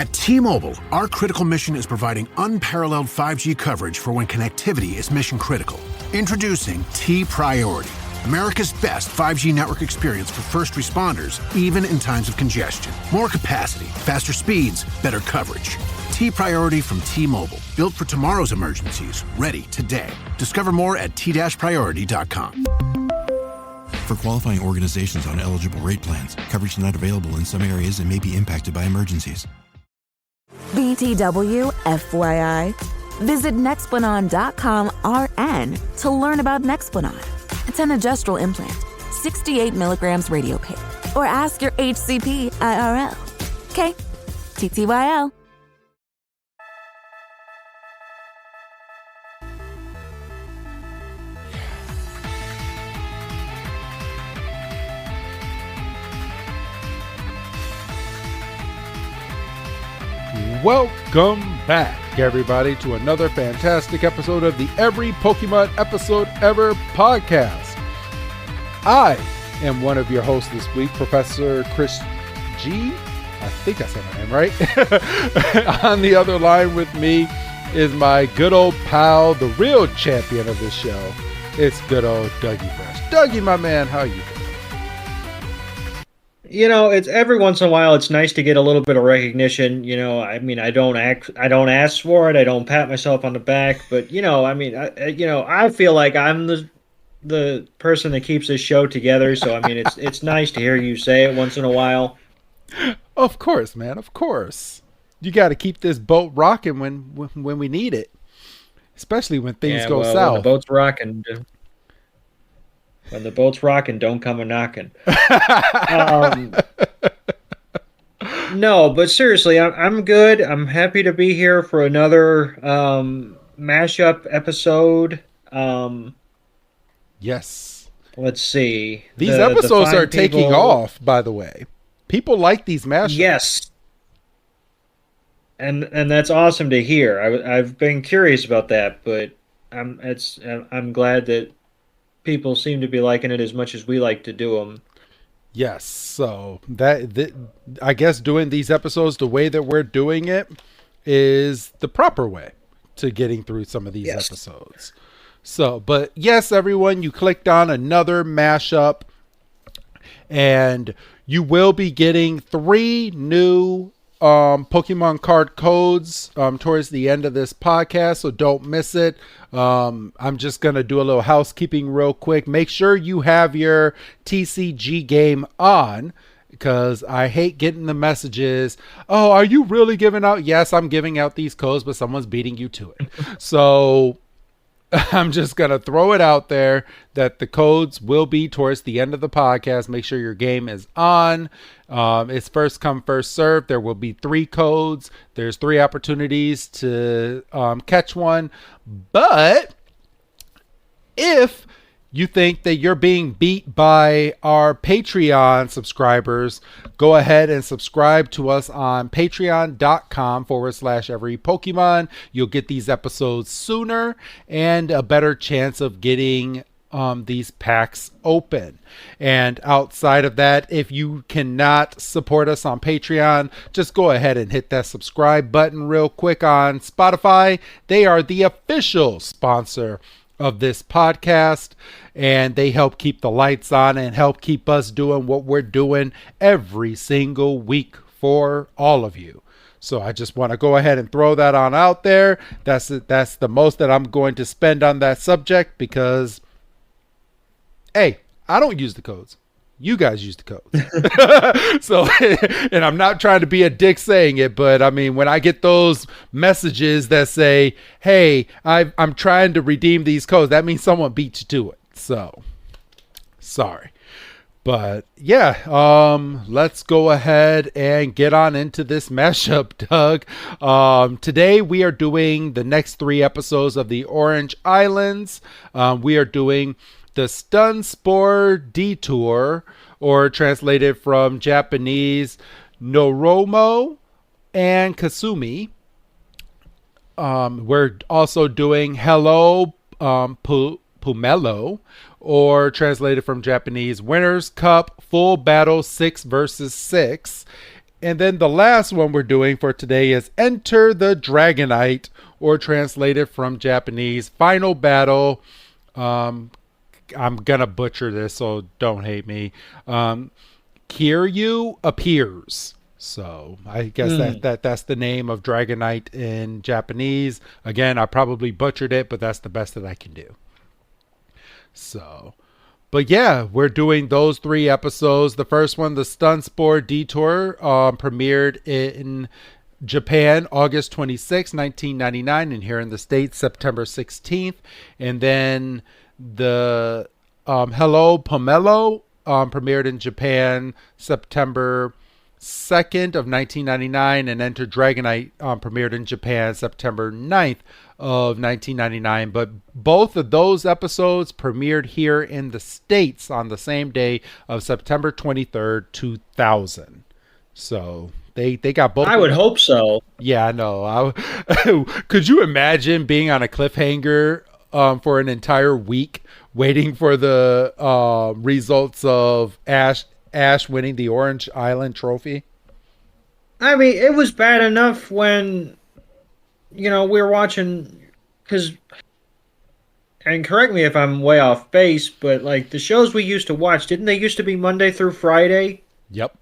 At T-Mobile, our critical mission is providing unparalleled 5G coverage for when connectivity is mission critical. Introducing T-Priority, America's best 5G network experience for first responders, even in times of congestion. More capacity, faster speeds, better coverage. T-Priority from T-Mobile, built for tomorrow's emergencies, ready today. Discover more at t-priority.com. For qualifying organizations on eligible rate plans, coverage not available in some areas and may be impacted by emergencies. BTW, FYI. Visit Nexplanon.com RN to learn about Nexplanon. It's an gestural implant, 68 milligrams radiopaque. Or ask your HCP IRL. Okay, TTYL. Welcome back, everybody, to another fantastic episode of the Every Pokemon Episode Ever podcast. I am one of your hosts this week, Professor Chris G. I think I said my name right. On the other line with me is my good old pal, the real champion of this show. It's good old Dougie Fresh. Dougie, my man, how you doing? You know, it's every once in a while. It's nice to get a little bit of recognition. You know, I mean, I don't ask for it. I don't pat myself on the back. But you know, I mean, I feel like I'm the person that keeps this show together. So I mean, it's nice to hear you say it once in a while. Of course, man. Of course, you got to keep this boat rocking when we need it, especially when things go south. When the boat's rocking. When the boat's rocking, don't come a knocking. No, but seriously, I'm good. I'm happy to be here for another mashup episode. Yes. Let's see. These episodes are taking off, by the way. People like these mashups. Yes. And that's awesome to hear. I've been curious about that, but I'm glad that people seem to be liking it as much as we like to do them. Yes, so that I guess doing these episodes the way that we're doing it is the proper way to getting through some of these episodes. So, but yes, everyone, you clicked on another mashup, and you will be getting 3 new Pokemon card codes towards the end of this podcast, so don't miss it. I'm just gonna do a little housekeeping real quick. Make sure you have your TCG game on, because I hate getting the messages, oh, are you really giving out? Yes, I'm giving out these codes, but someone's beating you to it. So I'm just going to throw it out there that the codes will be towards the end of the podcast. Make sure your game is on. It's first come, first serve. There will be 3 codes. There's 3 opportunities to catch one. But if you think that you're being beat by our Patreon subscribers, go ahead and subscribe to us on patreon.com/every Pokemon. You'll get these episodes sooner and a better chance of getting these packs open. And outside of that, if you cannot support us on Patreon, just go ahead and hit that subscribe button real quick on Spotify. They are the official sponsor of this podcast, and they help keep the lights on and help keep us doing what we're doing every single week for all of you. So I just want to go ahead and throw that on out there. That's the most that I'm going to spend on that subject, because hey, I don't use the codes. You guys use the codes. So, and I'm not trying to be a dick saying it, but I mean, when I get those messages that say, hey, I'm trying to redeem these codes, that means someone beat you to it. So, sorry. But yeah, let's go ahead and get on into this mashup, Doug. Today we are doing the next 3 episodes of the Orange Islands. We are doing the Stun Spore Detour, or translated from Japanese, Nyoromo and Kasumi. We're also doing Hello Pummelo, or translated from Japanese, Winners Cup Full Battle 6 versus 6. And then the last one we're doing for today is Enter the Dragonite, or translated from Japanese, Final Battle. I'm going to butcher this, so don't hate me. Kairyu appears. So I guess that's the name of Dragonite in Japanese. Again, I probably butchered it, but that's the best that I can do. So... But yeah, we're doing those 3 episodes. The first one, the Spore Detour, premiered in Japan August 26, 1999, and here in the States September 16th. And then the Hello Pummelo premiered in Japan September 2nd of 1999, and Enter Dragonite premiered in Japan September 9th of 1999. But both of those episodes premiered here in the States on the same day of September 23rd, 2000. So they got both. I would hope so. Yeah, I know. Could you imagine being on a cliffhanger for an entire week waiting for the results of Ash winning the Orange Island trophy? I mean, it was bad enough when, we were watching, and correct me if I'm way off base, but like the shows we used to watch, didn't they used to be Monday through Friday? Yep.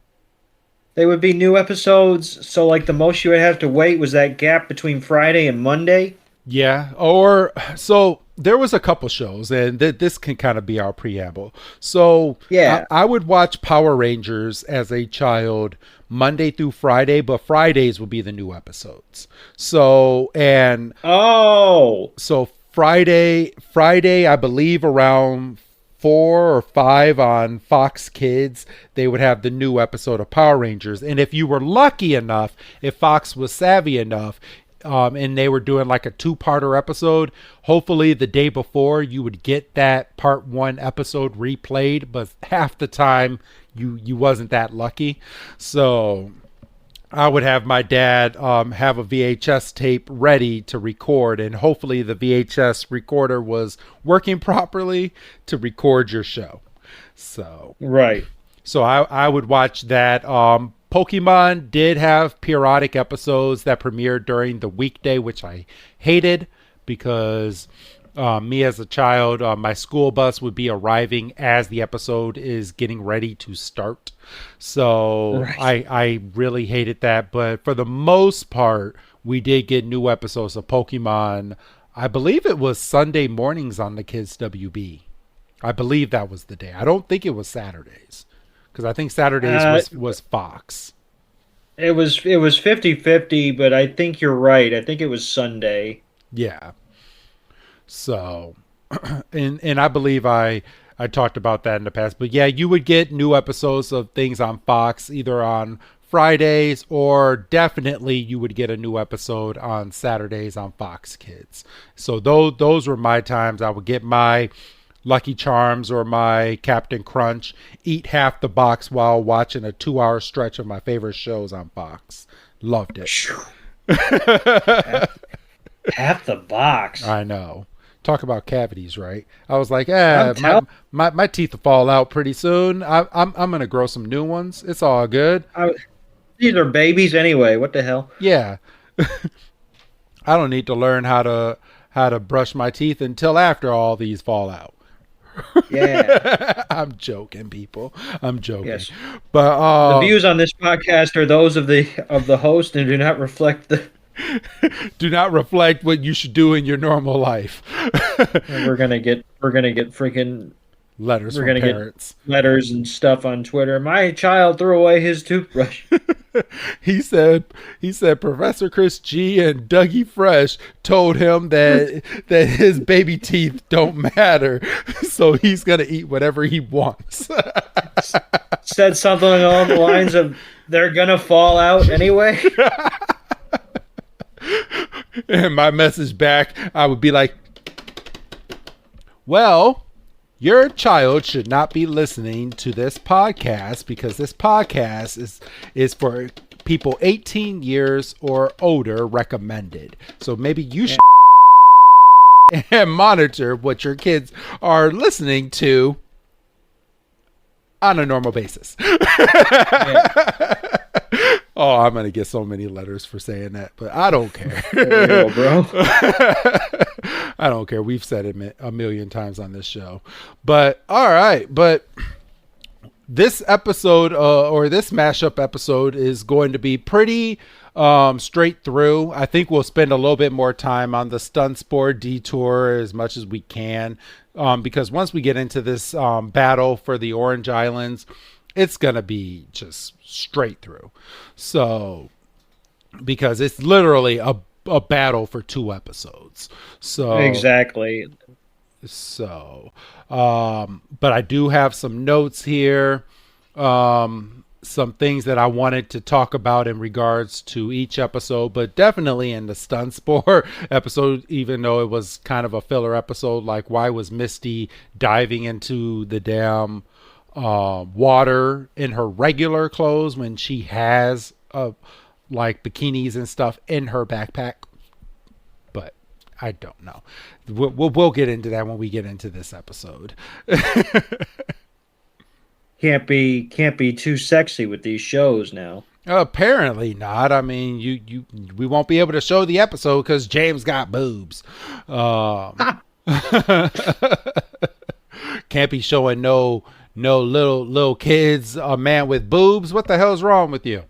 They would be new episodes, so like the most you would have to wait was that gap between Friday and Monday? Yeah, or so there was a couple shows, and this can kind of be our preamble. So yeah, I would watch Power Rangers as a child Monday through Friday, but Fridays would be the new episodes. So Friday, I believe around 4 or 5 on Fox Kids, they would have the new episode of Power Rangers. And if you were lucky enough, if Fox was savvy enough, and they were doing like a 2-parter episode, hopefully the day before you would get that part 1 episode replayed, but half the time you wasn't that lucky. So I would have my dad have a VHS tape ready to record, and hopefully the VHS recorder was working properly to record your show. So right. So I would watch that. Pokemon did have periodic episodes that premiered during the weekday, which I hated because me as a child, my school bus would be arriving as the episode is getting ready to start. So right. I really hated that. But for the most part, we did get new episodes of Pokemon. I believe it was Sunday mornings on the Kids WB. I believe that was the day. I don't think it was Saturdays. Because I think Saturdays was Fox. It was 50-50, but I think you're right. I think it was Sunday. Yeah. So, and I believe I talked about that in the past. But yeah, you would get new episodes of things on Fox, either on Fridays, or definitely you would get a new episode on Saturdays on Fox Kids. So those were my times. I would get my Lucky Charms or my Captain Crunch, eat half the box while watching a 2-hour stretch of my favorite shows on Fox. Loved it. Half the box. I know. Talk about cavities, right? I was like, my teeth will fall out pretty soon. I'm gonna grow some new ones. It's all good. These are babies anyway. What the hell? Yeah. I don't need to learn how to brush my teeth until after all these fall out. Yeah. I'm joking, people. I'm joking. Yes. But the views on this podcast are those of the host and do not reflect what you should do in your normal life. We're gonna get freaking letters from parents. Get letters and stuff on Twitter. My child threw away his toothbrush. He said Professor Chris G and Dougie Fresh told him that his baby teeth don't matter, so he's gonna eat whatever he wants. Said something along the lines of, "They're gonna fall out anyway." And my message back, I would be like, well, your child should not be listening to this podcast because this podcast is for people 18 years or older recommended. So maybe you should and monitor what your kids are listening to on a normal basis. Oh, I'm gonna get so many letters for saying that, but I don't care. There you go, bro. I don't care. We've said it a million times on this show. But all right, but this episode or this mashup episode is going to be pretty straight through. I think we'll spend a little bit more time on the Spore Detour as much as we can, because once we get into this battle for the Orange Islands, it's gonna be just straight through. So because it's literally a battle for 2 episodes. So exactly. So, but I do have some notes here, some things that I wanted to talk about in regards to each episode, but definitely in the Spore episode, even though it was kind of a filler episode, like why was Misty diving into the damn water in her regular clothes when she has like bikinis and stuff in her backpack? But I don't know. We'll get into that when we get into this episode. Can't be too sexy with these shows now. Apparently not. I mean, we won't be able to show the episode because James got boobs. Can't be showing no little kids, a man with boobs. What the hell's wrong with you?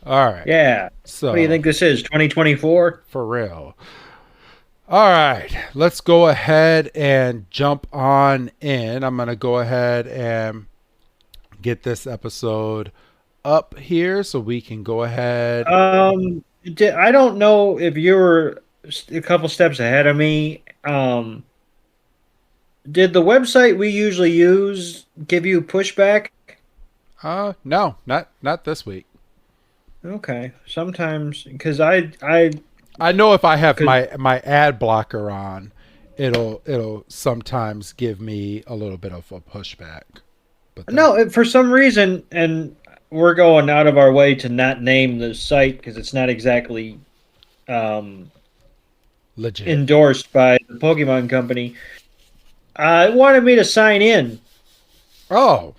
All right. Yeah. So what do you think this is? 2024? For real. All right. Let's go ahead and jump on in. I'm going to go ahead and get this episode up here so we can go ahead. I don't know if you were a couple steps ahead of me. Did the website we usually use give you pushback? No, not this week. Okay. Sometimes, because I know if I have my ad blocker on, it'll sometimes give me a little bit of a pushback. But no, for some reason, and we're going out of our way to not name the site because it's not exactly legit endorsed by the Pokemon Company. It wanted me to sign in. Oh,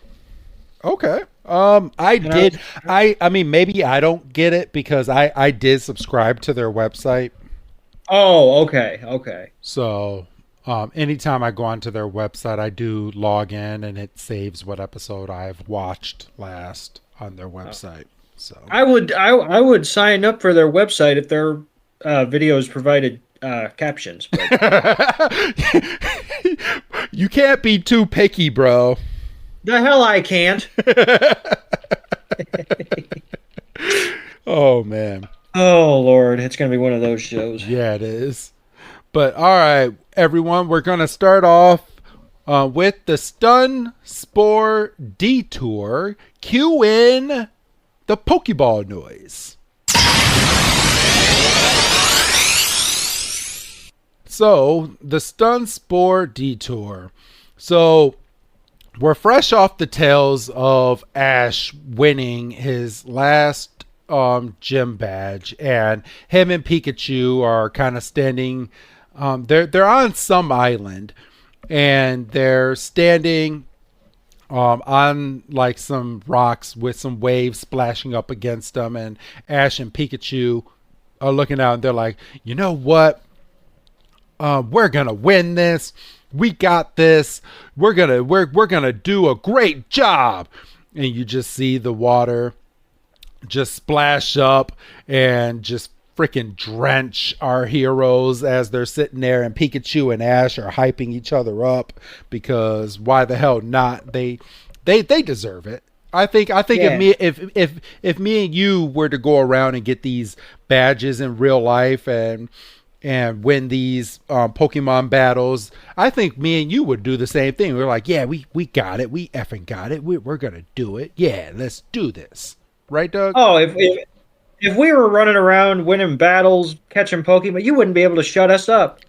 okay. I mean, maybe I don't get it because I did subscribe to their website. Oh, okay. So, anytime I go onto their website, I do log in and it saves what episode I've watched last on their website. So I would sign up for their website if their videos provided captions. You can't be too picky, bro. The hell I can't. Oh, man. Oh, Lord. It's going to be one of those shows. Yeah, it is. But, all right, everyone. We're going to start off with the Spore Detour. Cue in the Pokeball noise. So, the Spore Detour. So, we're fresh off the tails of Ash winning his last gym badge, and him and Pikachu are kind of standing. They're on some island, and they're standing on like some rocks with some waves splashing up against them, and Ash and Pikachu are looking out, and they're like, you know what? We're gonna win this. We got this. We're gonna do a great job. And you just see the water just splash up and just freaking drench our heroes as they're sitting there, and Pikachu and Ash are hyping each other up because why the hell not? They deserve it. I think yeah. if me and you were to go around and get these badges in real life and win these Pokemon battles, I think me and you would do the same thing. We're like, yeah, we got it. We effing got it. We're going to do it. Yeah, let's do this. Right, Doug? Oh, if we were running around winning battles, catching Pokemon, you wouldn't be able to shut us up.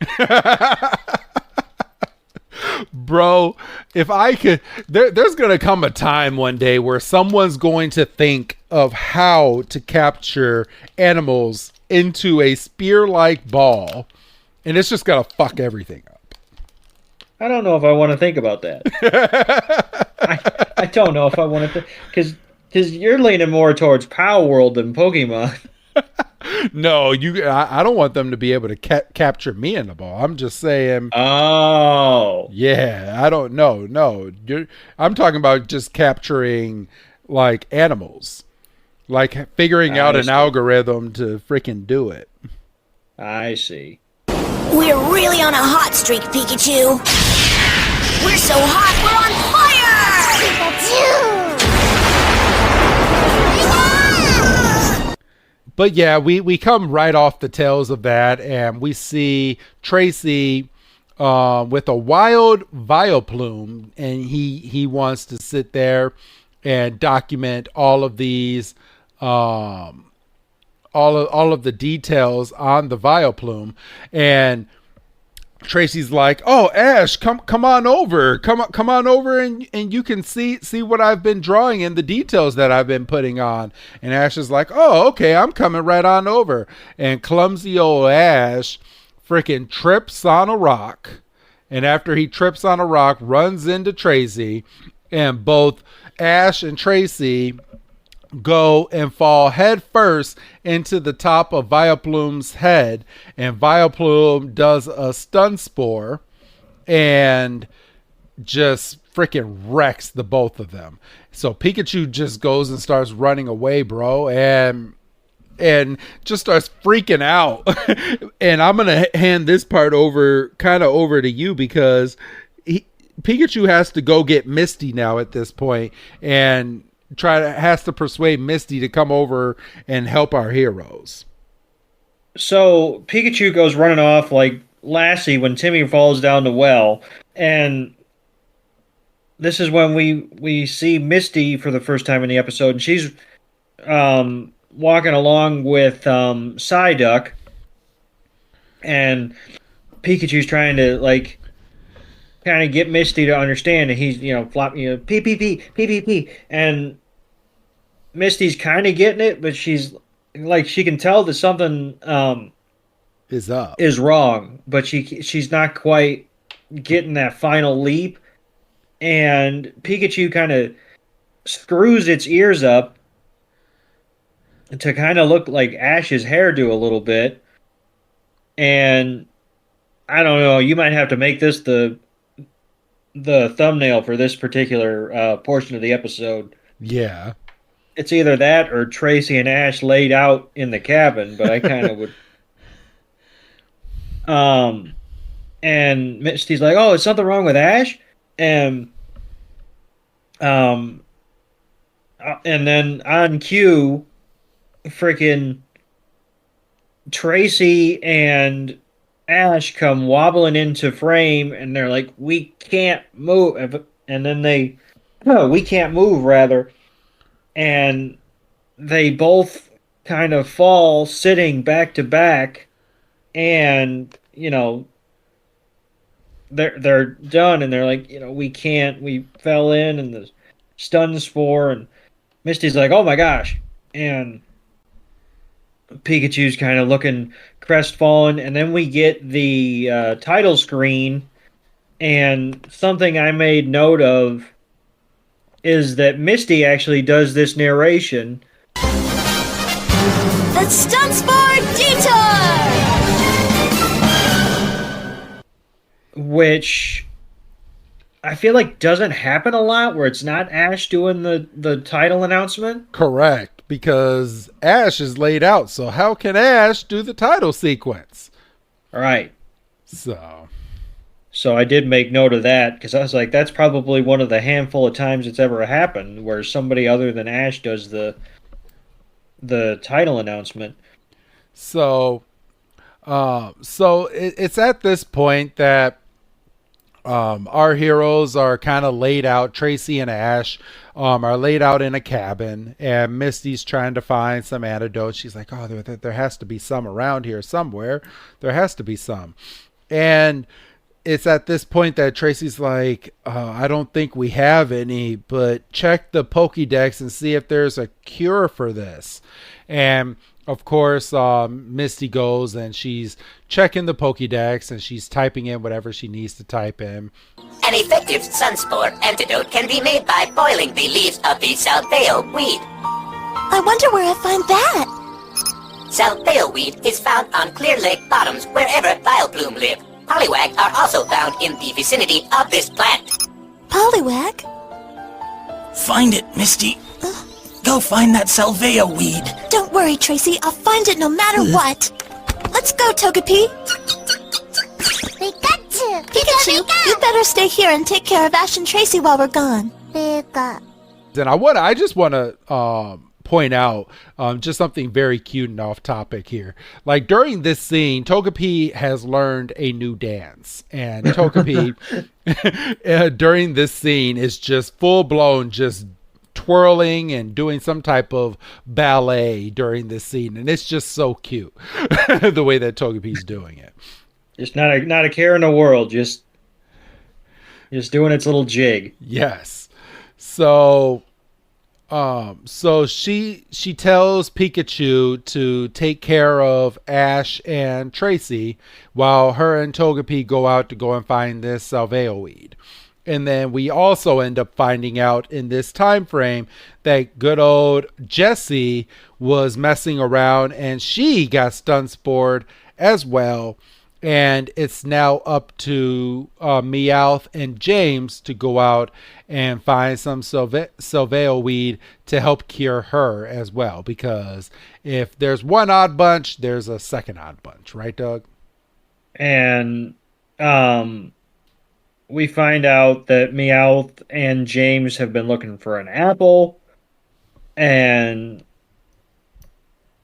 Bro, if I could, there's going to come a time one day where someone's going to think of how to capture animals into a spear-like ball, and it's just gonna fuck everything up. I don't know if I want to think about that. I don't know if I want to, because Because you're leaning more towards Power World than Pokemon. No, I don't want them to be able to capture me in the ball. I'm just saying. Oh. Yeah, I don't know. No, I'm talking about just capturing like animals, like figuring out an algorithm to freaking do it. I see. We're really on a hot streak, Pikachu. We're so hot, we're on fire! But yeah, we come right off the tails of that, and we see Tracy with a wild Vileplume, and he wants to sit there and document all of these all of the details on the Vileplume. And Tracy's like, "Oh, Ash, come on over. Come on over and you can see what I've been drawing and the details that I've been putting on." And Ash is like, "Oh, okay, I'm coming right on over." And clumsy old Ash freaking trips on a rock. And after he trips on a rock, runs into Tracy, and both Ash and Tracy go and fall head first into the top of Vileplume's head, and Vileplume does a stun spore and just freaking wrecks the both of them. So Pikachu just goes and starts running away, bro, and just starts freaking out. And I'm gonna hand this part over to you, because Pikachu has to go get Misty now at this point, and has to persuade Misty to come over and help our heroes. So Pikachu goes running off like Lassie when Timmy falls down the well, and this is when we see Misty for the first time in the episode, and she's walking along with Psyduck, and Pikachu's trying to like kind of get Misty to understand, and he's flopping pee pee pee pee pee pee, and Misty's kind of getting it, but she's like, she can tell that something is wrong, but she's not quite getting that final leap. And Pikachu kind of screws its ears up to kind of look like Ash's hairdo a little bit. And I don't know, you might have to make this the thumbnail for this particular portion of the episode. Yeah. It's either that or Tracy and Ash laid out in the cabin, but I kind of would. And Misty's like, "Oh, is something wrong with Ash?" And then on cue, freaking Tracy and Ash come wobbling into frame, and they're like, "We can't move," and then we can't move, rather. And they both kind of fall sitting back to back, and they're done, and they're like, we can't, we fell in, and the stun spore, and Misty's like, "Oh my gosh," and Pikachu's kind of looking crestfallen, and then we get the title screen, and something I made note of is that Misty actually does this narration. The Stun Spore Detour! Which I feel like doesn't happen a lot, where it's not Ash doing the title announcement. Correct, because Ash is laid out, so how can Ash do the title sequence? All right. So I did make note of that, because I was like, that's probably one of the handful of times it's ever happened where somebody other than Ash does the title announcement. So it's at this point that our heroes are kind of laid out. Tracy and Ash are laid out in a cabin, and Misty's trying to find some antidotes. She's like, "Oh, there has to be some around here somewhere. There has to be some." And it's at this point that Tracy's like, "I don't think we have any, but check the Pokédex and see if there's a cure for this." And of course, Misty goes and she's checking the Pokédex and she's typing in whatever she needs to type in. An effective sunspore antidote can be made by boiling the leaves of the salveo weed. I wonder where I find that. Salveo weed is found on clear lake bottoms wherever Vileplume live. Poliwag are also found in the vicinity of this plant. Poliwag? Find it, Misty. Go find that salveo weed. Don't worry, Tracy. I'll find it no matter what. Let's go, Togepi. Pikachu, you better stay here and take care of Ash and Tracy while we're gone. And I just want to point out just something very cute and off topic here. Like during this scene, Togepi has learned a new dance, and Togepi during this scene is just full blown just twirling and doing some type of ballet during this scene, and it's just so cute the way that Togepi's doing it. Just not a care in the world, just doing its little jig. Yes. So she tells Pikachu to take care of Ash and Tracy while her and Togepi go out to go and find this salveo weed. And then we also end up finding out in this time frame that good old Jessie was messing around and she got stun spored as well. And it's now up to Meowth and James to go out and find some salveo weed to help cure her as well. Because if there's one odd bunch, there's a second odd bunch. Right, Doug? And we find out that Meowth and James have been looking for an apple. And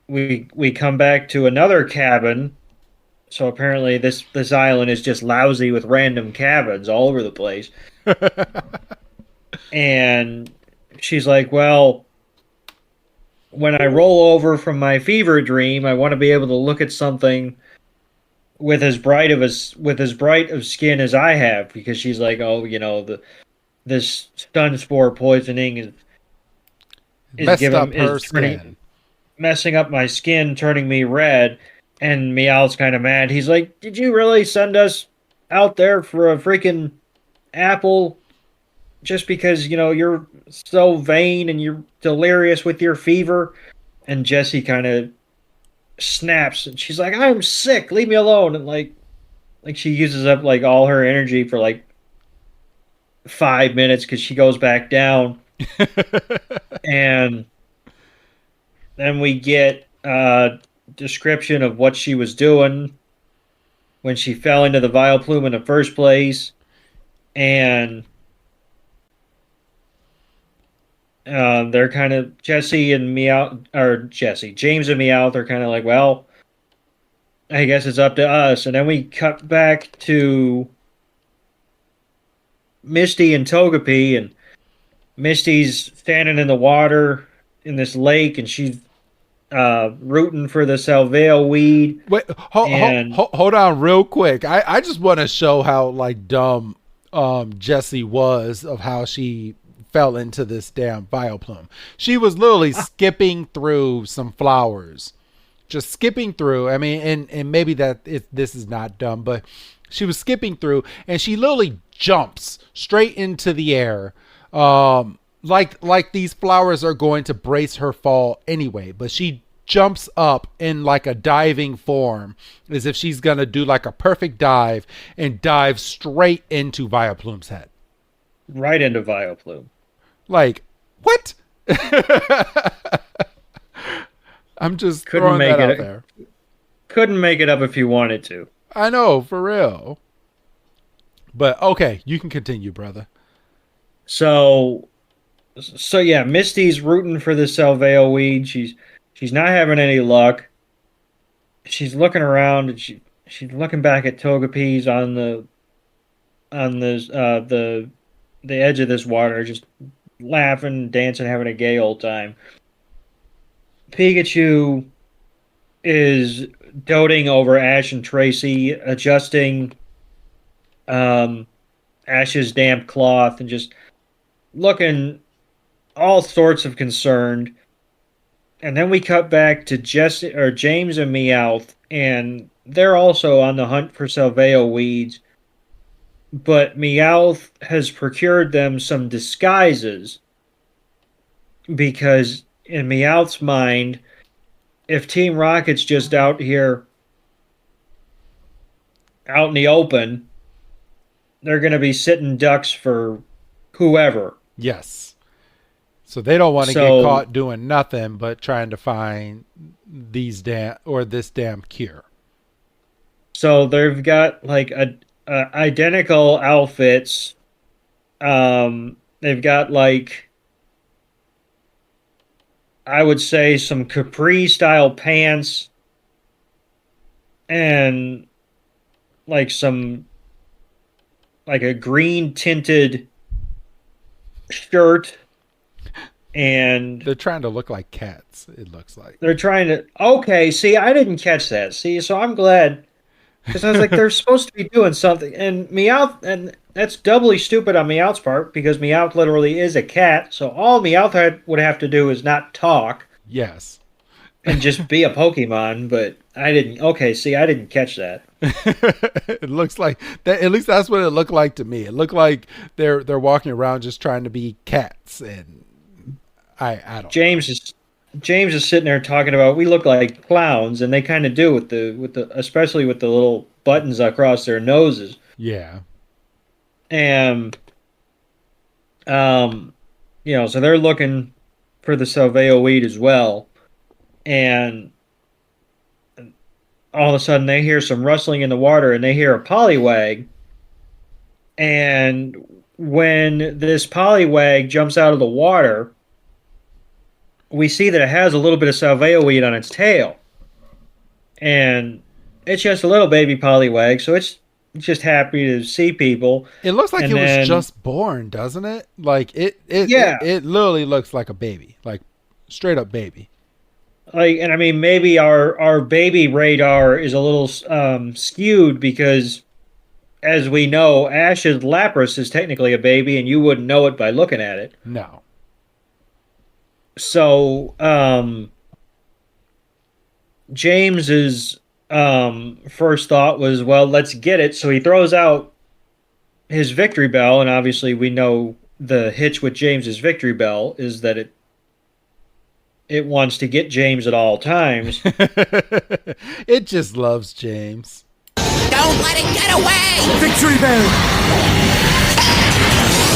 we come back to another cabin. So apparently this island is just lousy with random cabins all over the place. And she's like, well, when I roll over from my fever dream, I want to be able to look at something with as bright of skin as I have, because she's like, oh, this stun spore poisoning is messing up my skin, turning me red. And Meowth's kind of mad. He's like, did you really send us out there for a freaking apple just because, you're so vain and you're delirious with your fever? And Jessie kind of snaps and she's like, I'm sick, leave me alone. And like she uses up like all her energy for like 5 minutes because she goes back down. And then we get description of what she was doing when she fell into the Vileplume in the first place, and they're kind of James and Meowth are kind of like, well, I guess it's up to us. And then we cut back to Misty and Togepi, and Misty's standing in the water in this lake, and she's rooting for the salveo weed. Wait, hold on real quick. I just want to show how like dumb Jessie was of how she fell into this damn Vileplume. She was literally skipping through some flowers. Just skipping through. I mean, and maybe this is not dumb, but she was skipping through and she literally jumps straight into the air. Like these flowers are going to brace her fall anyway, but she jumps up in like a diving form as if she's gonna do like a perfect dive and dive straight into Vileplume's head. Right into Vileplume. Like, what? I'm just throwing that out there. Couldn't make it up if you wanted to. I know, for real. But okay, you can continue, brother. So yeah, Misty's rooting for the salveo weed. She's not having any luck. She's looking around and she's looking back at Togepi's on the edge of this water, just laughing, dancing, having a gay old time. Pikachu is doting over Ash and Tracy, adjusting Ash's damp cloth and just looking all sorts of concerned. And then we cut back to James and Meowth, and they're also on the hunt for Salveo weeds. But Meowth has procured them some disguises because in Meowth's mind, if Team Rocket's just out here, out in the open, they're going to be sitting ducks for whoever. Yes. So they don't want to get caught doing nothing but trying to find this damn cure. So they've got like identical outfits. They've got like, I would say, some capri style pants and like a green tinted shirt. And they're trying to look like cats, it looks like. They're trying to... Okay, see, I didn't catch that. See, so I'm glad. Because I was like, they're supposed to be doing something. And Meowth... And that's doubly stupid on Meowth's part, because Meowth literally is a cat. So all Meowth would have to do is not talk. Yes. And just be a Pokemon, but I didn't... Okay, see, I didn't catch that. It looks like... that. At least that's what it looked like to me. It looked like they're walking around just trying to be cats, and... I don't. James is sitting there talking about we look like clowns, and they kind of do with the especially with the little buttons across their noses. Yeah. And so they're looking for the Salveo weed as well, and all of a sudden they hear some rustling in the water, and they hear a Poliwag, and when this Poliwag jumps out of the water, we see that it has a little bit of Salveo weed on its tail. And it's just a little baby Poliwag, so it's just happy to see people. It looks like was just born, doesn't it? Like it literally looks like a baby, like straight up baby. Like, and I mean, maybe our baby radar is a little skewed because, as we know, Ash's Lapras is technically a baby, and you wouldn't know it by looking at it. No. So, James's first thought was, well, let's get it. So he throws out his Victory Bell, and obviously we know the hitch with James's Victory Bell is that it wants to get James at all times. It just loves James. Don't let it get away! Victory Bell!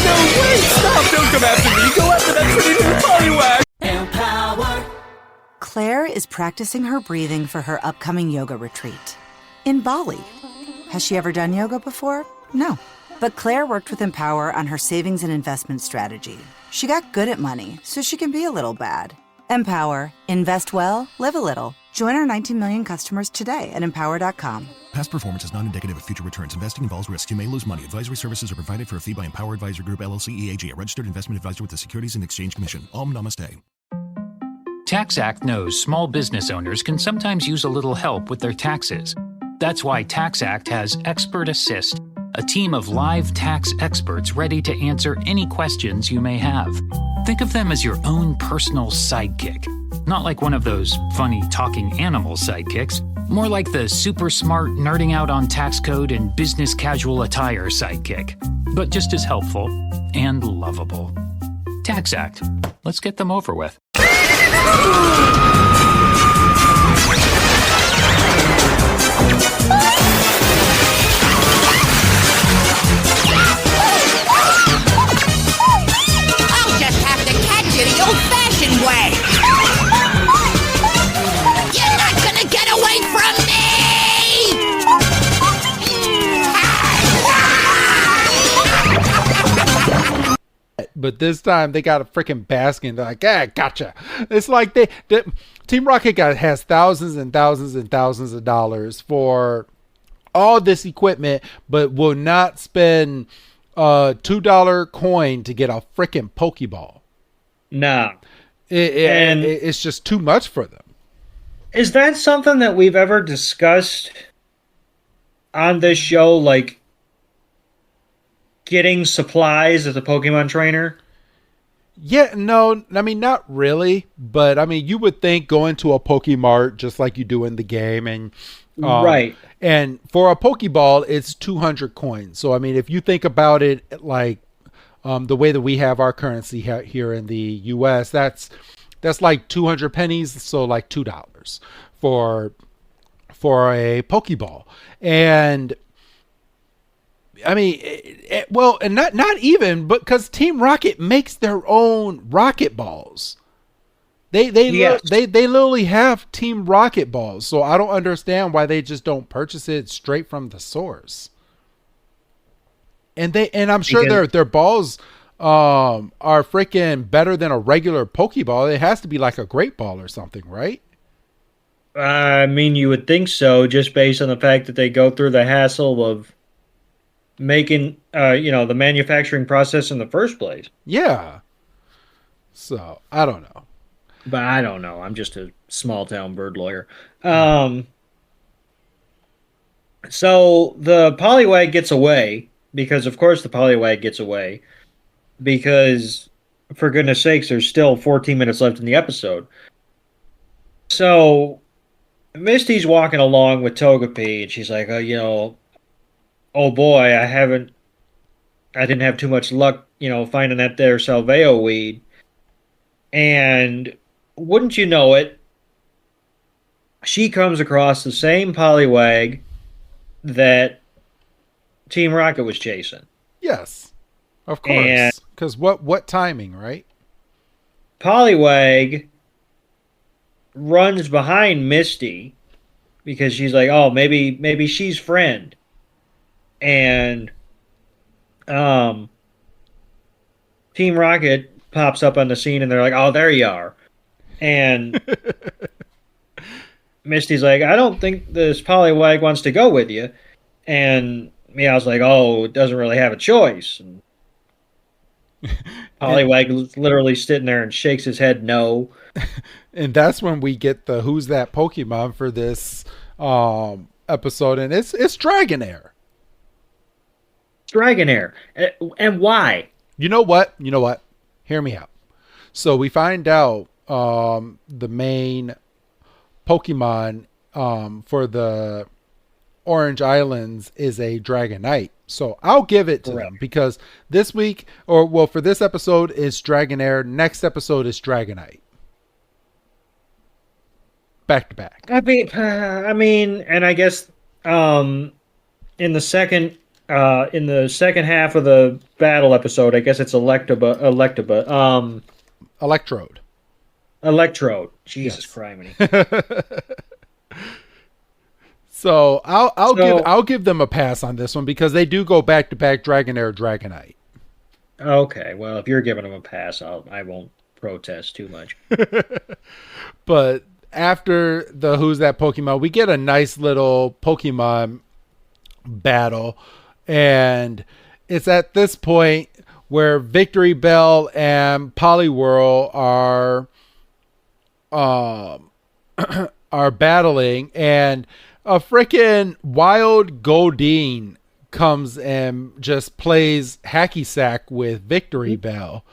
No, wait! Stop! Don't come after me! Go after that pretty little Poliwag! Claire is practicing her breathing for her upcoming yoga retreat in Bali. Has she ever done yoga before? No. But Claire worked with Empower on her savings and investment strategy. She got good at money, so she can be a little bad. Empower. Invest well, live a little. Join our 19 million customers today at empower.com. Past performance is not indicative of future returns. Investing involves risk. You may lose money. Advisory services are provided for a fee by Empower Advisor Group, LLC, EAG, a registered investment advisor with the Securities and Exchange Commission. Om Namaste. TaxAct knows small business owners can sometimes use a little help with their taxes. That's why TaxAct has Expert Assist, a team of live tax experts ready to answer any questions you may have. Think of them as your own personal sidekick. Not like one of those funny talking animal sidekicks, more like the super smart nerding out on tax code and business casual attire sidekick, but just as helpful and lovable. TaxAct. Let's get them over with. I'll just have to catch you the old-fashioned way. You're not gonna get away from me! But this time they got a freaking basket. They're like, gotcha. It's like Team Rocket has thousands and thousands and thousands of dollars for all this equipment, but will not spend a $2 coin to get a freaking Pokeball. No. It's just too much for them. Is that something that we've ever discussed on this show, like getting supplies as a Pokemon trainer? Yeah, no, I mean, not really, but I mean, you would think going to a Pokemart just like you do in the game, and Right. and for a Pokeball, it's 200 coins. So I mean, if you think about it like the way that we have our currency here in the U.S., that's like 200 pennies, so like $2 for a Pokeball, and I mean, well, and not even, but because Team Rocket makes their own Rocket Balls. They literally have Team Rocket Balls, so I don't understand why they just don't purchase it straight from the source. And I'm sure their balls are freaking better than a regular Pokeball. It has to be like a Great Ball or something, right? I mean, you would think so, just based on the fact that they go through the hassle of making the manufacturing process in the first place. Yeah. So I don't know. But I don't know. I'm just a small town bird lawyer. So the Poliwag gets away because, of course, the Poliwag gets away because, for goodness sakes, there's still 14 minutes left in the episode. So Misty's walking along with Togepi, and she's like, oh boy, I didn't have too much luck, finding that there Salveo weed. And wouldn't you know it, she comes across the same Poliwag that Team Rocket was chasing. Yes, of course. Because what timing, right? Poliwag runs behind Misty because she's like, oh, maybe she's friend. And Team Rocket pops up on the scene, and they're like, oh, there you are. And Misty's like, I don't think this Poliwag wants to go with you. And Meow's like, oh, it doesn't really have a choice. And Poliwag literally sitting there and shakes his head no. And that's when we get the Who's That Pokemon for this episode, and it's Dragonair. Dragonair. And why? You know what? Hear me out. So we find out the main Pokemon for the Orange Islands is a Dragonite. So I'll give it to them because this week, for this episode is Dragonair. Next episode is Dragonite. Back to back. I mean, and I guess in the second half of the battle episode, I guess it's Electrode. Jesus Christ. So I'll give them a pass on this one because they do go back to back Dragonair, Dragonite. Okay, well, if you're giving them a pass, I won't protest too much. But after the Who's That Pokemon, we get a nice little Pokemon battle, and it's at this point where Victory Bell and Poliwhirl are battling, and a freaking wild Goldeen comes and just plays hacky sack with Victory Bell.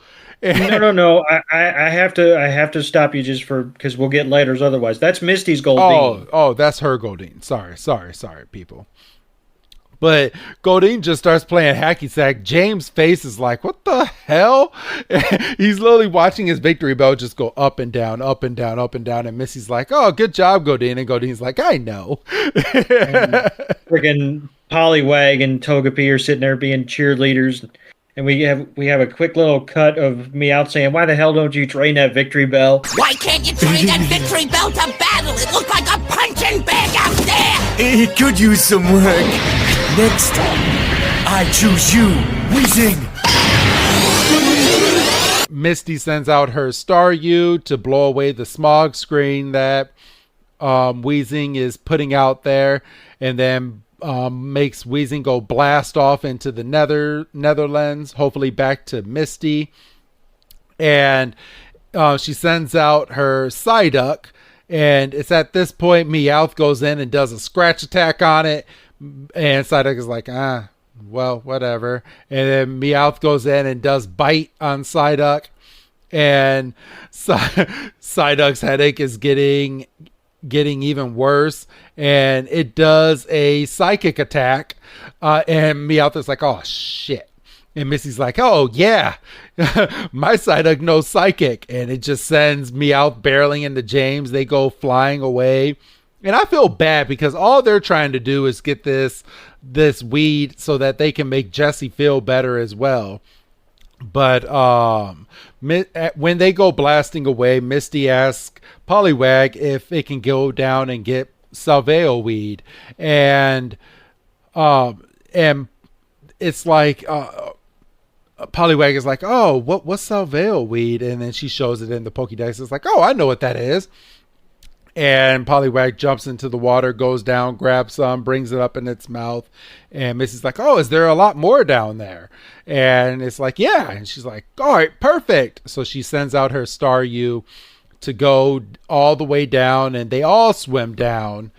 No. I have to stop you just because we'll get laters otherwise. That's Misty's Goldeen. Oh, that's her Goldeen. Sorry, people. But Goldeen just starts playing hacky sack. James' face is like, what the hell? He's literally watching his Victory Bell just go up and down, up and down, up and down. And Missy's like, oh, good job, Goldeen. And Goldeen's like, I know. Freaking Poliwag and Togepi are sitting there being cheerleaders. And we have a quick little cut of Meowth saying, why the hell don't you train that Victory Bell? Why can't you train that Victory Bell to battle? It looked like a punching bag out there! It could use some work. Next time, I choose you, Weezing. Misty sends out her Staryu to blow away the smog screen that Weezing is putting out there, and then makes Weezing go blast off into the Netherlands, hopefully back to Misty. And she sends out her Psyduck, and it's at this point Meowth goes in and does a scratch attack on it, and Psyduck is like, well, whatever. And then Meowth goes in and does bite on Psyduck, and Psyduck's headache is getting even worse, and it does a psychic attack, and Meowth's like, oh shit. And Missy's like, oh yeah, my Psyduck knows psychic, and it just sends Meowth barreling into James. They go flying away, and I feel bad because all they're trying to do is get this weed so that they can make Jessie feel better as well. But when they go blasting away, Misty asks Poliwag if it can go down and get Salveo weed, and it's like Poliwag is like, oh, what's Salveo weed? And then she shows it in the Pokédex. It's like, oh, I know what that is. And Poliwag jumps into the water, goes down, grabs some, brings it up in its mouth. And Missy's like, oh, is there a lot more down there? And it's like, yeah. And she's like, all right, perfect. So she sends out her Staryu to go all the way down, and they all swim down.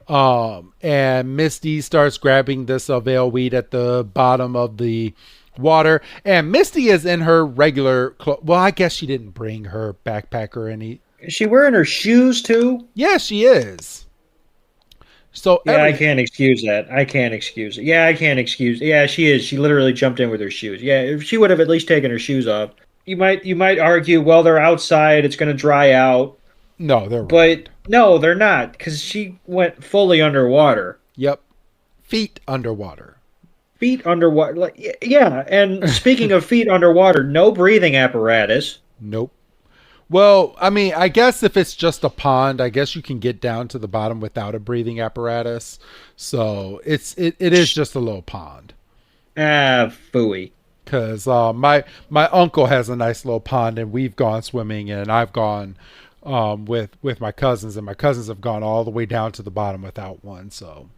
And Misty starts grabbing the Salveo weed at the bottom of the water, and Misty is in her regular well, I guess she didn't bring her backpack or any. Is she wearing her shoes too? Yeah, she is. So yeah, I can't excuse that. I can't excuse it. Yeah, I can't excuse. Yeah, she is. She literally jumped in with her shoes. Yeah, if she would have at least taken her shoes off. You might argue, well, they're outside, it's going to dry out. No, they're but right. No, they're not, because she went fully underwater. Yep, feet underwater. Feet underwater. Like, yeah, and speaking of feet underwater, no breathing apparatus. Nope. Well, I mean, I guess if it's just a pond, I guess you can get down to the bottom without a breathing apparatus. So it is just a little pond. Phooey. Because my uncle has a nice little pond, and we've gone swimming, and I've gone with my cousins, and my cousins have gone all the way down to the bottom without one. So.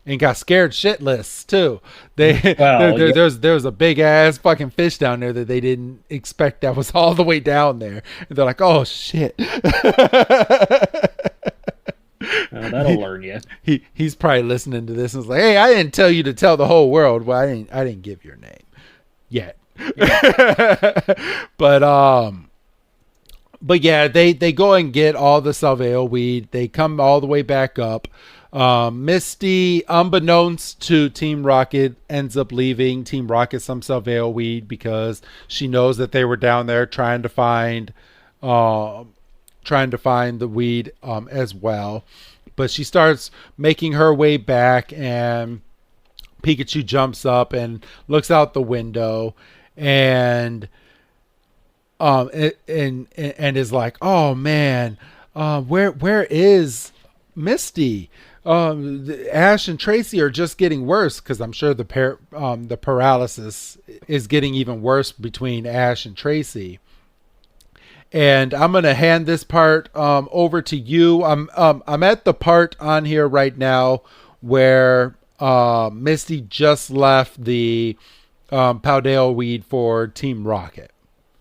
And got scared shitless too. There's a big ass fucking fish down there that they didn't expect that was all the way down there. And they're like, oh shit. That'll learn you. He's probably listening to this and is like, hey, I didn't tell you to tell the whole world. Well, I didn't give your name yet. But yeah, they go and get all the Salveo weed. They come all the way back up. Misty, unbeknownst to Team Rocket, ends up leaving Team Rocket some Salveo weed because she knows that they were down there trying to find the weed as well. But she starts making her way back, and Pikachu jumps up and looks out the window and is like, oh man, where is Misty? Ash and Tracy are just getting worse, because I'm sure the paralysis is getting even worse between Ash and Tracy. And I'm gonna hand this part over to you. I'm at the part on here right now where Misty just left the Paldeo weed for Team Rocket,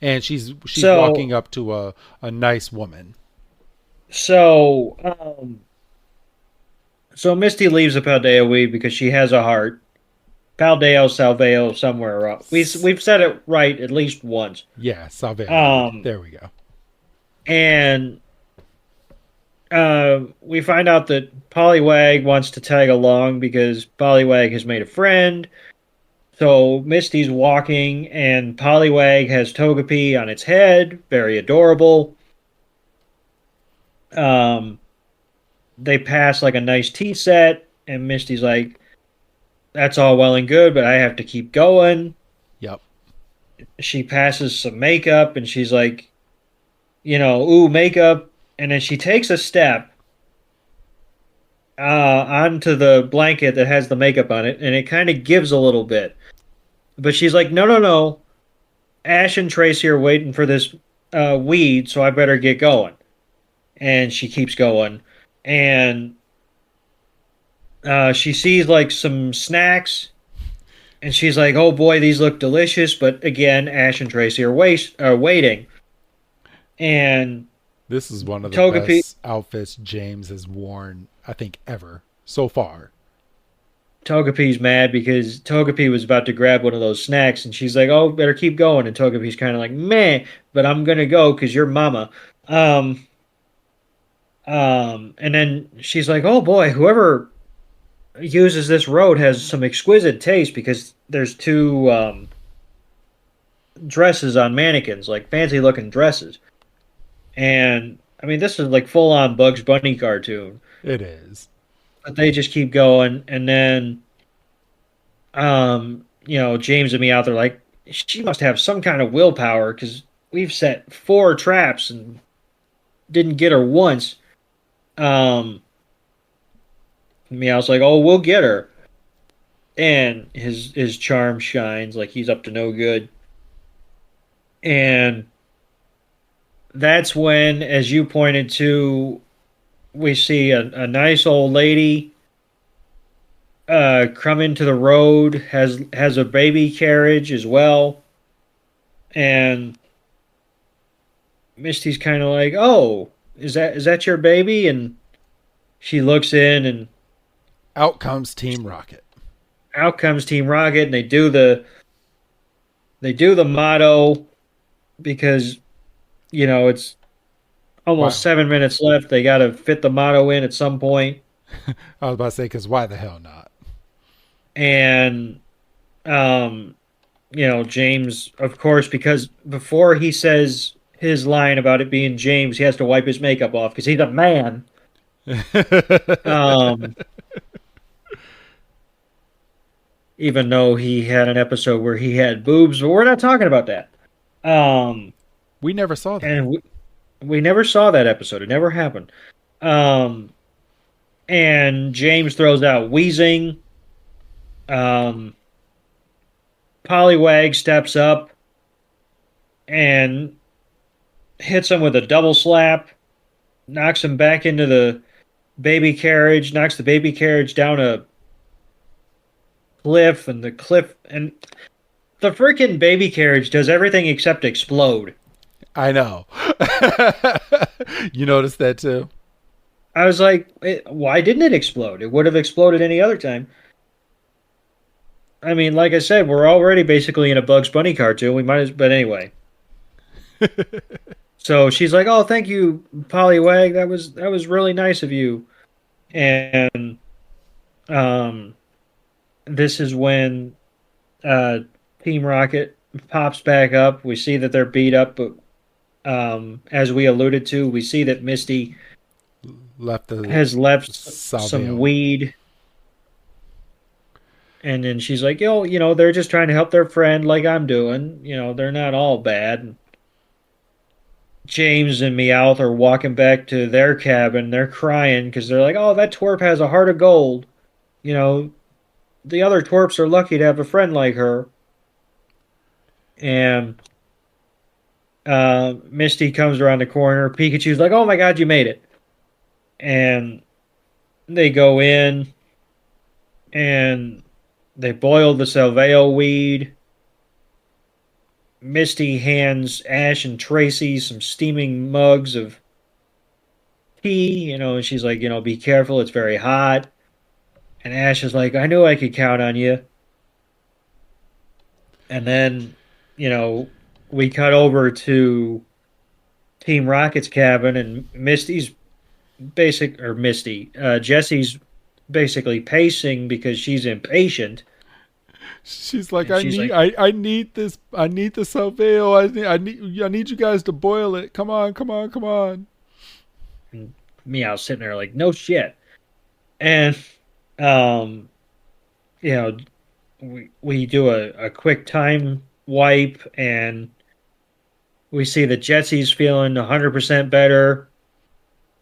and she's walking up to a nice woman. So Misty leaves the Paldeo weed because she has a heart. Paldeo, Salveo, somewhere up. We've said it right at least once. Yeah, Salveo. There we go. And we find out that Poliwag wants to tag along because Poliwag has made a friend. So Misty's walking, and Poliwag has Togepi on its head. Very adorable. They pass like a nice tea set, and Misty's like, that's all well and good, but I have to keep going. Yep. She passes some makeup, and she's like, ooh, makeup. And then she takes a step onto the blanket that has the makeup on it, and it kind of gives a little bit. But she's like, no. Ash and Tracy are waiting for this weed, so I better get going. And she keeps going. And she sees like some snacks, and she's like, oh boy, these look delicious. But again, Ash and Tracy are waiting. And this is one of the best outfits James has worn, I think, ever so far. Togepi's mad because Togepi was about to grab one of those snacks, and she's like, "Oh, better keep going." And Togepi's kind of like, "Meh," but I'm gonna go because you're mama. Um, and then she's like, "Oh boy, whoever uses this road has some exquisite taste because there's two dresses on mannequins, like fancy looking dresses." And I mean, this is like full on Bugs Bunny cartoon. It is. But they just keep going, and then, James and me out there like, she must have some kind of willpower because we've set 4 traps and didn't get her once. Meow's like, "Oh, we'll get her," and his charm shines like he's up to no good. And that's when, as you pointed to, we see a nice old lady come into the road, has a baby carriage as well. And Misty's kind of like, "Oh, is that your baby?" And she looks in, and out comes Team Rocket. And they do the motto because it's almost 7 minutes left. They got to fit the motto in at some point. I was about to say, because why the hell not? And, James, of course, because before he says his line about it being James, he has to wipe his makeup off because he's a man. Even though he had an episode where he had boobs, but we're not talking about that. We never saw that. And we never saw that episode. It never happened. And James throws out wheezing. Poliwag steps up and hits him with a double slap, knocks him back into the baby carriage, knocks the baby carriage down a cliff, and the freaking baby carriage does everything except explode. I know. You noticed that too? I was like, why didn't it explode? It would have exploded any other time. I mean, like I said, we're already basically in a Bugs Bunny cartoon. But anyway. So she's like, "Oh, thank you, Poliwag. That was really nice of you." And this is when Team Rocket pops back up. We see that they're beat up, but as we alluded to, we see that Misty has left some weed. And then she's like, they're just trying to help their friend like I'm doing. They're not all bad. James and Meowth are walking back to their cabin. They're crying because they're like, "Oh, that twerp has a heart of gold. The other twerps are lucky to have a friend like her." And Misty comes around the corner. Pikachu's like, "Oh my God, you made it." And they go in and they boil the Salveo weed. Misty hands Ash and Tracy some steaming mugs of tea, and she's like, "Be careful, it's very hot." And Ash is like, "I knew I could count on you." And then, we cut over to Team Rocket's cabin, and Jessie's basically pacing because she's impatient. She's like, I need this. I need the Salveo. I need you guys to boil it. Come on. And Meow's sitting there like, "No shit." And we do a quick time wipe, and we see that Jessie's feeling 100% better.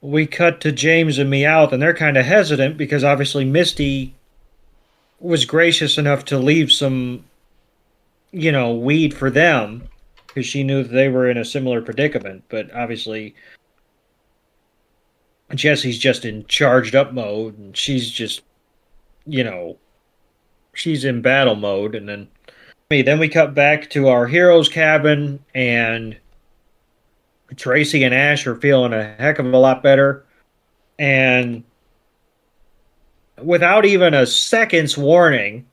We cut to James and Meowth, and they're kind of hesitant because obviously Misty was gracious enough to leave some, weed for them because she knew that they were in a similar predicament. But obviously, Jessie's just in charged up mode, and she's just, she's in battle mode. And then we cut back to our hero's cabin, and Tracy and Ash are feeling a heck of a lot better. And without even a second's warning,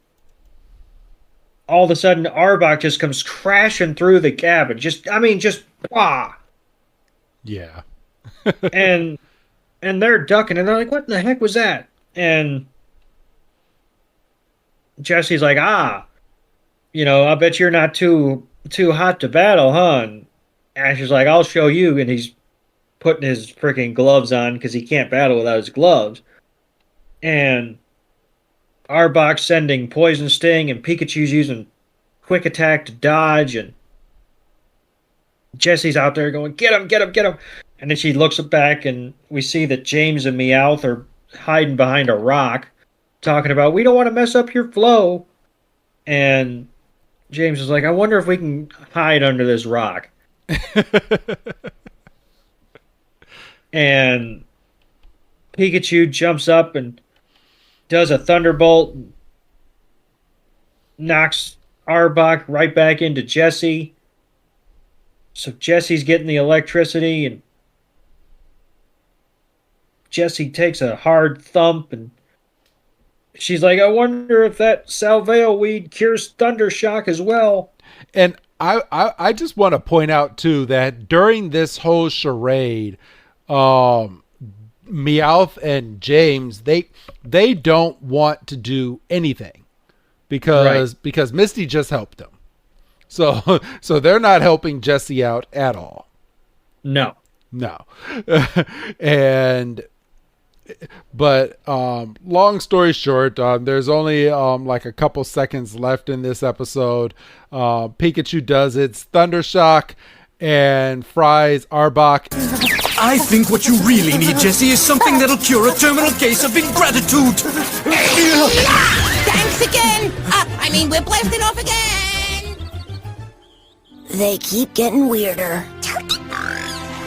all of a sudden Arbok just comes crashing through the cabin. Just blah. Yeah. and they're ducking, and they're like, what the heck was that? And Jesse's like, I bet you're not too hot to battle, huh? And Ash is like, I'll show you. And he's putting his freaking gloves on because he can't battle without his gloves. And Arbok's sending Poison Sting, and Pikachu's using Quick Attack to dodge, and Jesse's out there going, get him, get him, get him. And then she looks back, and we see that James and Meowth are hiding behind a rock, talking about, we don't want to mess up your flow. And James is like, I wonder if we can hide under this rock. And Pikachu jumps up and does a Thunderbolt, knocks Arbok right back into Jesse. So Jesse's getting the electricity, and Jesse takes a hard thump, and she's like, I wonder if that Salveo weed cures Thunder Shock as well. And I just want to point out, too, that during this whole charade, Meowth and James, they don't want to do anything because Misty just helped them. So they're not helping Jesse out at all. No. But long story short, there's only like a couple seconds left in this episode. Pikachu does its Thunder Shock and fries Arbok. I think what you really need, Jesse, is something that'll cure a terminal case of ingratitude. Thanks again. We're blasting off again. They keep getting weirder.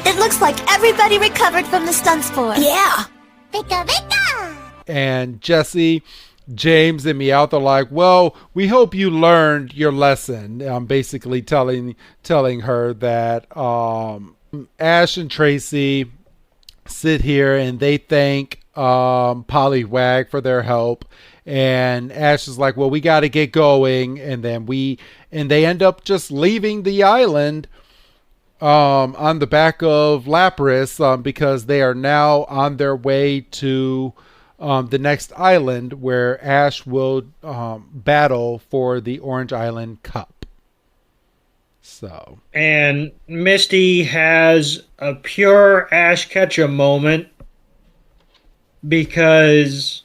It looks like everybody recovered from the stun spore. Yeah. Vika, Vika! And Jesse, James, and Meowth are like, well, we hope you learned your lesson. I'm basically telling her that Ash and Tracy sit here and they thank Poliwag for their help. And Ash is like, well, we got to get going. And they end up just leaving the island on the back of Lapras because they are now on their way to the next island where Ash will battle for the Orange Island Cup. So, and Misty has a pure Ash Ketchum moment because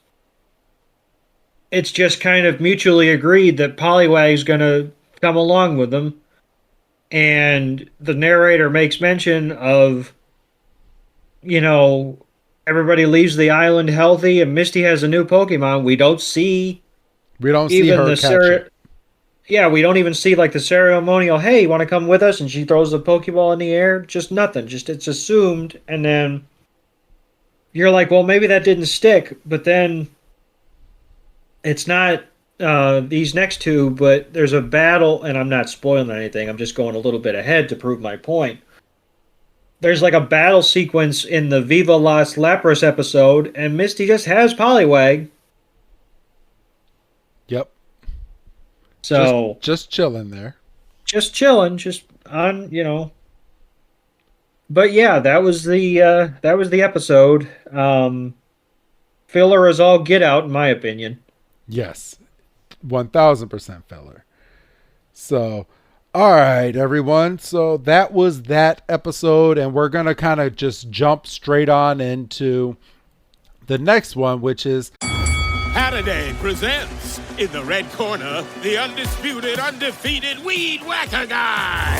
it's just kind of mutually agreed that Poliwag's going to come along with them. And the narrator makes mention of, everybody leaves the island healthy, and Misty has a new Pokemon. We don't see her catch it. Yeah, we don't even see like the ceremonial, hey, you want to come with us? And she throws the Pokeball in the air. Just nothing. Just it's assumed. And then you're like, well, maybe that didn't stick. But then it's not these next two, but there's a battle, and I'm not spoiling anything. I'm just going a little bit ahead to prove my point. There's like a battle sequence in the Viva Las Lapras episode, and Misty just has Poliwag. Yep. So just chilling there. Just chilling, just on, But yeah, that was the episode. Filler is all get out, in my opinion. Yes. 1000% filler. So, all right, everyone. So that was that episode, and we're going to kind of just jump straight on into the next one, which is Halliday presents in the red corner, the undisputed, undefeated Weed Whacker Guy,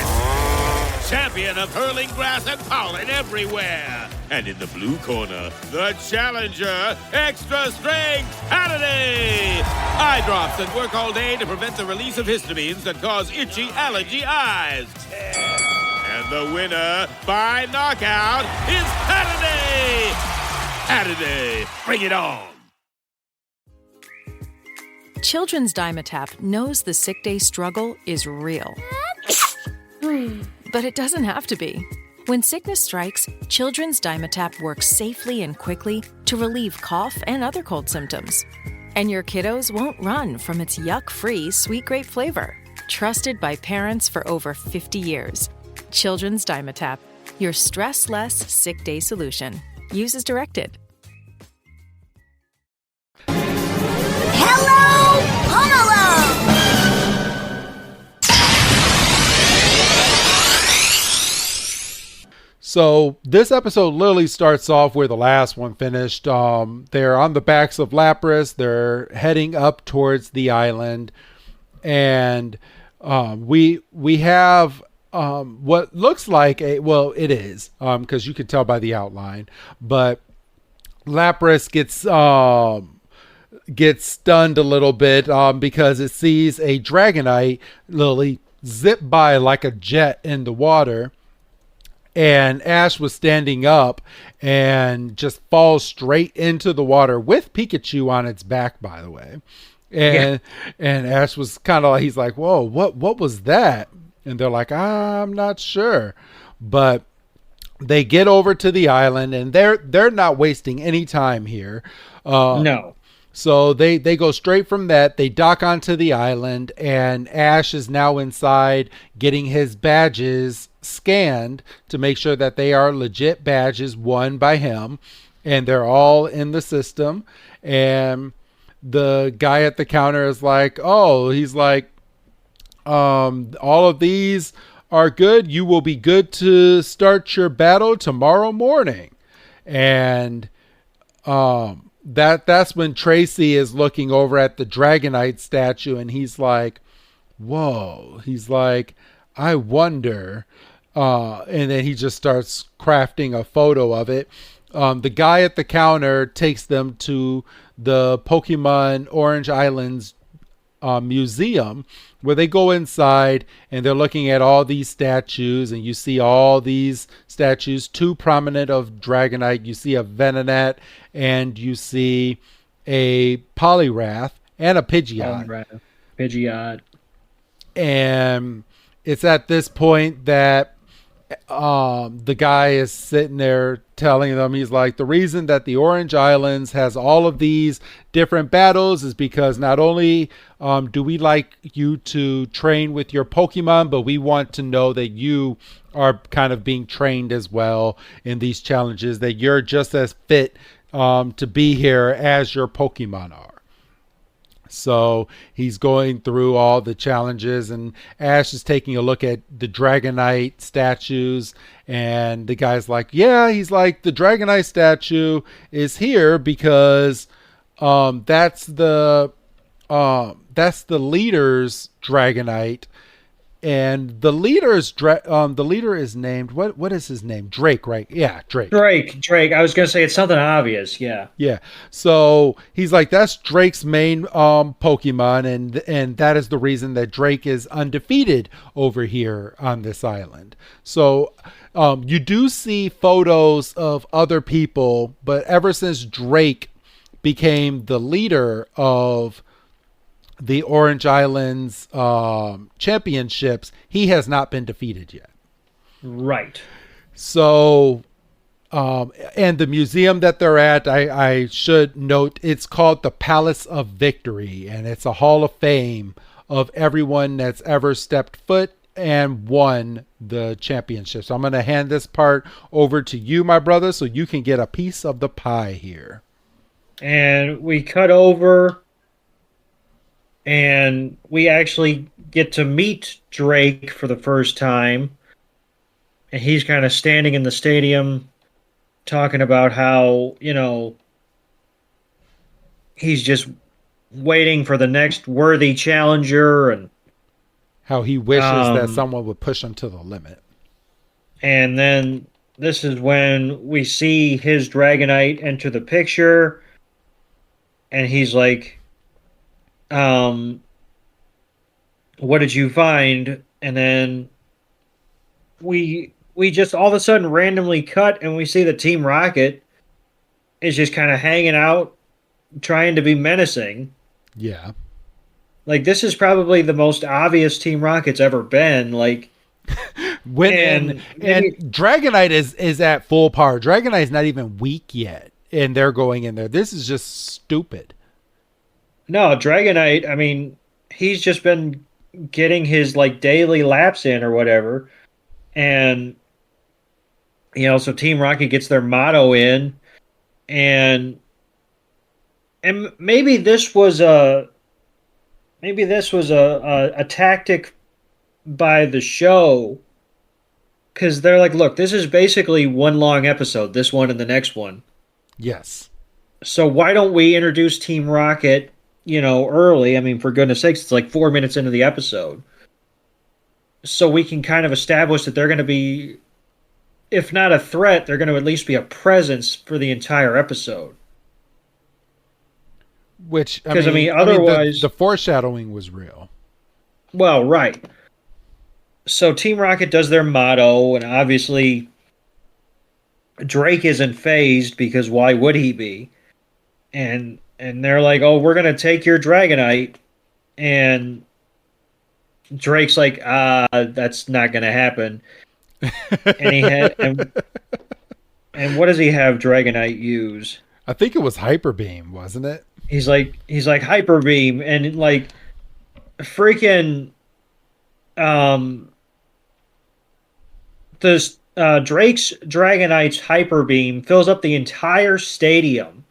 champion of hurling grass and pollen everywhere. And in the blue corner, the challenger, extra strength Halliday. Eye drops that work all day to prevent the release of histamines that cause itchy allergy eyes. And the winner by knockout is Halliday. Halliday, bring it on. Children's Dimetapp knows the sick day struggle is real. But it doesn't have to be. When sickness strikes, Children's Dimetapp works safely and quickly to relieve cough and other cold symptoms. And your kiddos won't run from its yuck-free sweet grape flavor. Trusted by parents for over 50 years. Children's Dimetapp, your stress-less sick day solution. Use as directed. Hello, Pummelo! So this episode literally starts off where the last one finished. They're on the backs of Lapras. They're heading up towards the island, and we have what looks like it is because you could tell by the outline, but Lapras gets stunned a little bit because it sees a Dragonite literally zip by like a jet in the water. And Ash was standing up and just falls straight into the water with Pikachu on its back, by the way. And Ash was kind of like, he's like, whoa, what was that? And they're like, I'm not sure. But they get over to the island, and they're not wasting any time here. No. So they go straight from that. They dock onto the island, and Ash is now inside getting his badges scanned to make sure that they are legit badges won by him, and they're all in the system. And the guy at the counter is like, all of these are good. You will be good to start your battle tomorrow morning. And that's when Tracy is looking over at the Dragonite statue, and he's like, whoa. He's like, I wonder. And then he just starts crafting a photo of it. The guy at the counter takes them to the Pokemon Orange Islands museum, where they go inside and they're looking at all these statues, and you see all these statues, two prominent of Dragonite. You see a Venonat, and you see a Poliwrath and a Pidgeot. And it's at this point that the guy is sitting there telling them, he's like, the reason that the Orange Islands has all of these different battles is because not only do we like you to train with your Pokemon, but we want to know that you are kind of being trained as well in these challenges, that you're just as fit to be here as your Pokemon are. So he's going through all the challenges, and Ash is taking a look at the Dragonite statues, and the guy's like, he's like, the Dragonite statue is here because that's the leader's Dragonite. And the leader is named, what is his name? Drake, right? Yeah, Drake. Drake. I was gonna say it's something obvious. Yeah. So he's like, that's Drake's main Pokemon, and that is the reason that Drake is undefeated over here on this island. So you do see photos of other people, but ever since Drake became the leader of the Orange Islands championships, he has not been defeated yet. Right. So, and the museum that they're at, I should note, it's called the Palace of Victory, and it's a hall of fame of everyone that's ever stepped foot and won the championship. So I'm going to hand this part over to you, my brother, so you can get a piece of the pie here. And we cut over, and we actually get to meet Drake for the first time. And he's kind of standing in the stadium talking about how, he's just waiting for the next worthy challenger, and how he wishes that someone would push him to the limit. And then this is when we see his Dragonite enter the picture, and he's like, what did you find? And then we just all of a sudden randomly cut, and we see that Team Rocket is just kind of hanging out, trying to be menacing. Yeah. Like, this is probably the most obvious Team Rocket's ever been. Like, And Dragonite is at full power. Dragonite's not even weak yet, and they're going in there. This is just stupid. No, Dragonite, I mean, he's just been getting his like daily laps in or whatever. And so Team Rocket gets their motto in, and maybe this was a tactic by the show, because they're like, look, this is basically one long episode, this one and the next one. Yes. So why don't we introduce Team Rocket, early? I mean, for goodness sakes, it's like 4 minutes into the episode. So we can kind of establish that they're going to be, if not a threat, they're going to at least be a presence for the entire episode. Which, otherwise... the foreshadowing was real. Well, right. So Team Rocket does their motto, and obviously Drake isn't phased, because why would he be? And they're like, oh, we're going to take your Dragonite. And Drake's like, that's not going to happen. And what does he have Dragonite use? I think it was Hyper Beam, wasn't it? He's like Hyper Beam, and like freaking this Drake's Dragonite's Hyper Beam fills up the entire stadium.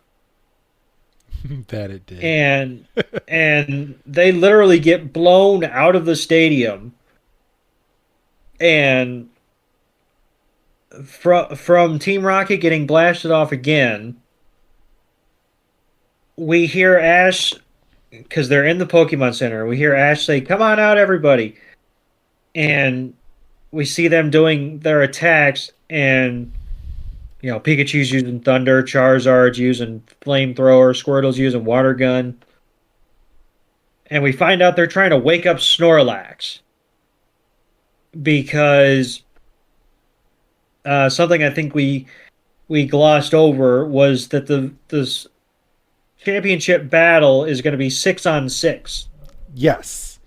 That it did. And they literally get blown out of the stadium. And from Team Rocket getting blasted off again, we hear Ash, because they're in the Pokemon Center, we hear Ash say, come on out, everybody. And we see them doing their attacks, and Pikachu's using Thunder, Charizard's using Flamethrower, Squirtle's using Water Gun. And we find out they're trying to wake up Snorlax. Because something I think we glossed over was that the championship battle is going to be 6-on-6. Yes.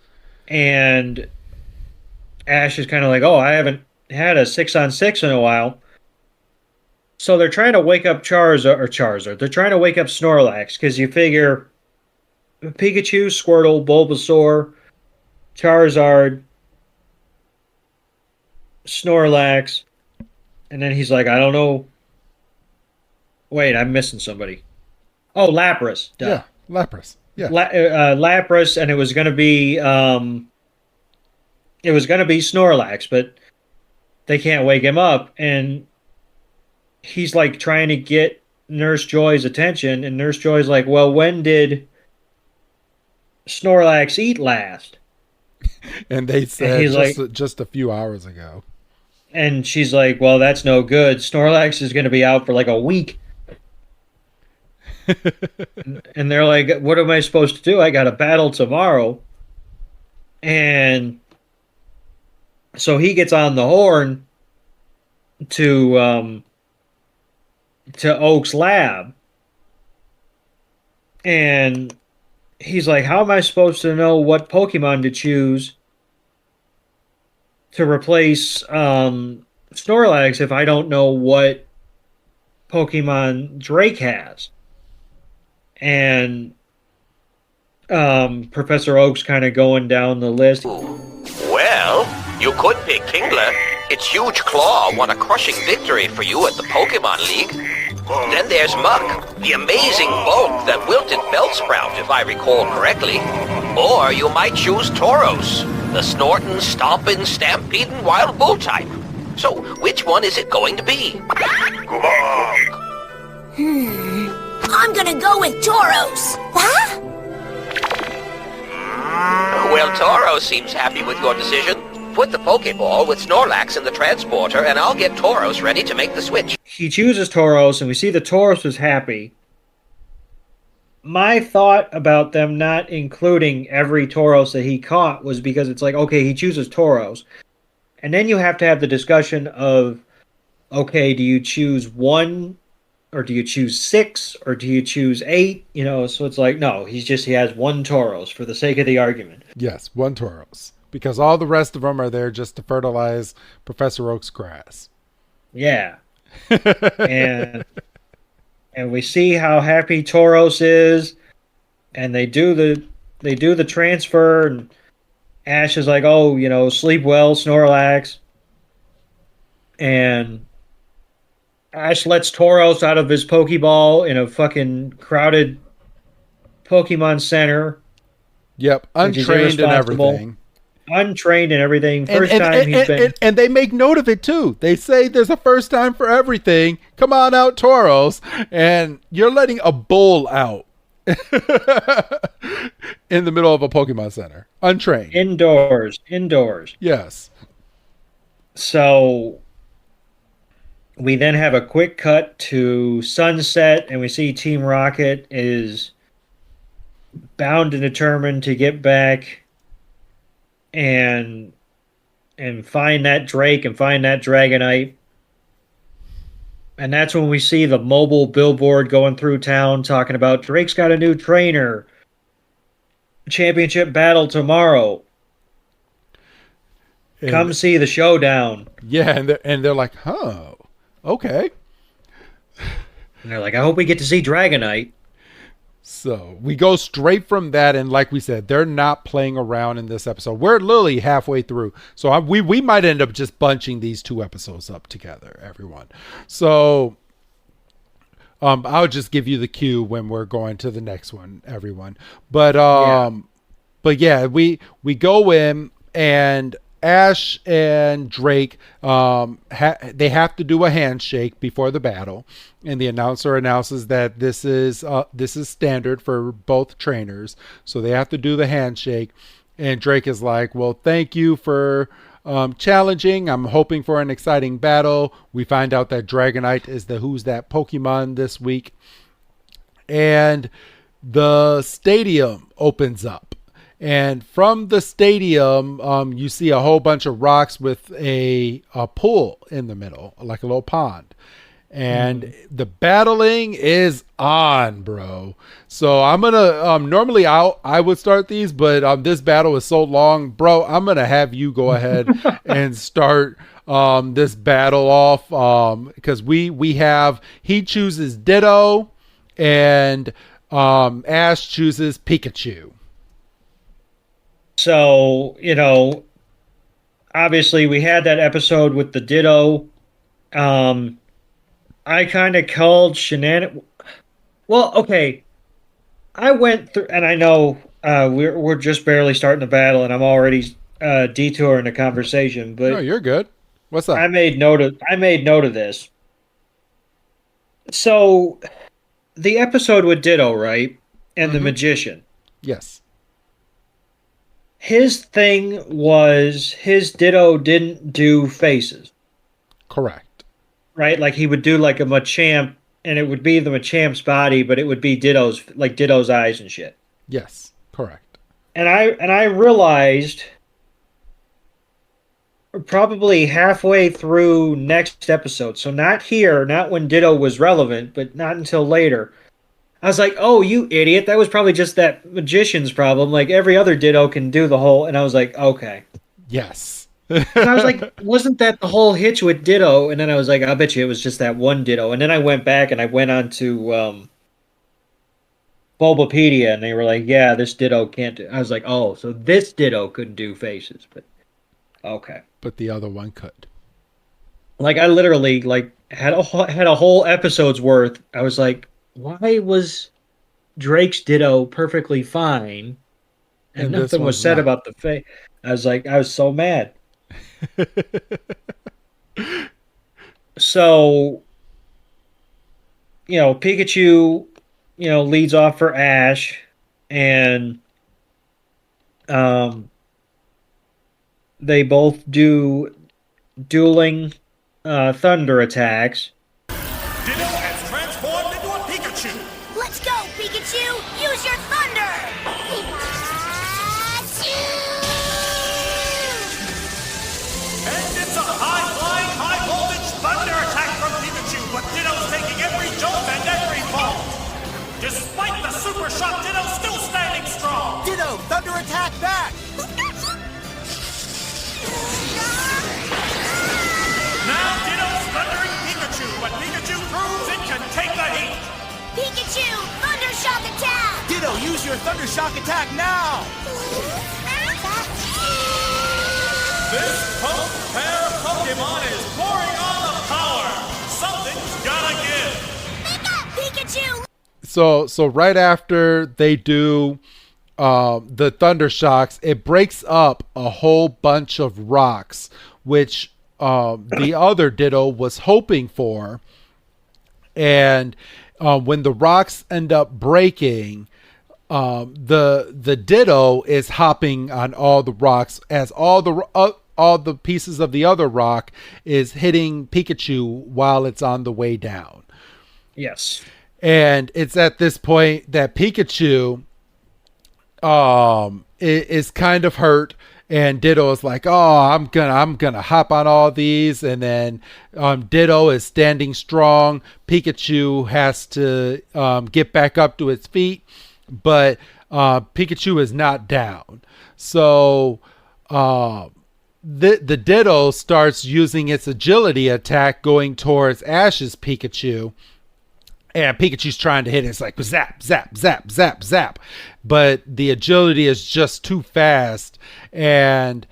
And Ash is kind of like, oh, I haven't had a 6-on-6 in a while. So they're trying to wake up Charizard. They're trying to wake up Snorlax, because you figure Pikachu, Squirtle, Bulbasaur, Charizard, Snorlax, and then he's like, I don't know. Wait, I'm missing somebody. Oh, Lapras. Duh. Yeah, Lapras. Yeah, Lapras, and it was going to be Snorlax, but they can't wake him up, and he's like trying to get Nurse Joy's attention, and Nurse Joy's like, well, when did Snorlax eat last? And they said just a few hours ago. And she's like, well, that's no good. Snorlax is going to be out for like a week. And they're like, what am I supposed to do? I got a battle tomorrow. And so he gets on the horn to Oak's lab. And he's like, how am I supposed to know what Pokemon to choose to replace Snorlax if I don't know what Pokemon Drake has? And Professor Oak's kind of going down the list. Well, you could pick Kingler. Its huge claw won a crushing victory for you at the Pokemon League. Then there's Muck, the amazing bulk that wilted Bellsprout, if I recall correctly. Or you might choose Tauros, the snorting, stomping, stampeding wild bull type. So, which one is it going to be? I'm gonna go with Tauros. Huh? Well, Tauros seems happy with your decision. Put the Pokeball with Snorlax in the transporter, and I'll get Tauros ready to make the switch. He chooses Tauros, and we see that Tauros is happy. My thought about them not including every Tauros that he caught was because it's like, okay, he chooses Tauros. And then you have to have the discussion of, okay, do you choose 1, or do you choose 6, or do you choose 8? So it's like, no, he has 1 Tauros for the sake of the argument. Yes, 1 Tauros. because all the rest of them are there just to fertilize Professor Oak's grass. Yeah. and we see how happy Tauros is, and they do the transfer, and Ash is like, oh, sleep well, Snorlax. And Ash lets Tauros out of his Pokeball in a fucking crowded Pokemon Center. Yep, untrained and everything. Untrained and everything. First time he's been... And they make note of it, too. They say there's a first time for everything. Come on out, Tauros. And you're letting a bull out in the middle of a Pokemon Center. Untrained. Indoors. Yes. So we then have a quick cut to sunset, and we see Team Rocket is bound and determined to get back and find that Drake and find that Dragonite. And that's when we see the mobile billboard going through town talking about Drake's got a new trainer. Championship battle tomorrow. Come see the showdown. Yeah, and they're like, huh, okay. And they're like, I hope we get to see Dragonite. So we go straight from that, and like we said, they're not playing around in this episode. We're literally halfway through, so we might end up just bunching these 2 episodes up together, everyone. So I'll just give you the cue when we're going to the next one, everyone. But yeah, we go in, and Ash and Drake, they have to do a handshake before the battle, and the announcer announces that this is standard for both trainers, so they have to do the handshake. And Drake is like, well, thank you for challenging. I'm hoping for an exciting battle. We find out that Dragonite is the Who's That Pokemon this week, and the stadium opens up. And from the stadium, you see a whole bunch of rocks with a pool in the middle, like a little pond. And the battling is on, bro. So I'm going to, normally I would start these, but this battle is so long, bro, I'm going to have you go ahead and start this battle off. Because he chooses Ditto, and Ash chooses Pikachu. So, obviously we had that episode with the Ditto. I kind of called shenanigans. Well, okay. I went through, and I know we're just barely starting the battle, and I'm already detouring the conversation. But no, you're good. What's up? I made note of this. So, the episode with Ditto, right, and the magician. Yes. His thing was his Ditto didn't do faces. Correct. Right? Like he would do like a Machamp, and it would be the Machamp's body, but it would be Ditto's eyes and shit. Yes, correct. And I realized probably halfway through next episode, so not here, not when Ditto was relevant, but not until later. I was like, oh, you idiot. That was probably just that magician's problem. Like, every other Ditto can do the whole... And I was like, okay. Yes. And I was like, wasn't that the whole hitch with Ditto? And then I was like, I bet you it was just that one Ditto. And then I went back and I went on to Bulbapedia, and they were like, yeah, this Ditto can't do... I was like, oh, so this Ditto couldn't do faces. But, okay. But the other one could. Like, I literally, had a whole episode's worth. I was like... Why was Drake's Ditto perfectly fine and nothing was said about the face? I was so mad. So, Pikachu, leads off for Ash, and they both do dueling thunder attacks. Let's go, Pikachu! Use your thunder! And it's a high-flying, high-voltage thunder attack from Pikachu, but Ditto's taking every jump and every fall. Despite the super shock, Ditto's still standing strong. Ditto, thunder attack back! Shock attack! Ditto, use your Thunder Shock attack now! This pair of Pokemon is pouring on the power! Something's gotta give! Pikachu! So right after they do the Thunder Shocks, it breaks up a whole bunch of rocks, which the other Ditto was hoping for. And when the rocks end up breaking, the Ditto is hopping on all the rocks as all the pieces of the other rock is hitting Pikachu while it's on the way down. Yes. And it's at this point that Pikachu is kind of hurt, and Ditto is like, "Oh, I'm gonna hop on all these." And then Ditto is standing strong. Pikachu has to get back up to its feet, but Pikachu is not down. So the Ditto starts using its agility attack, going towards Ash's Pikachu. And Pikachu's trying to hit it. It's like zap, zap, zap, zap, zap. But the agility is just too fast. And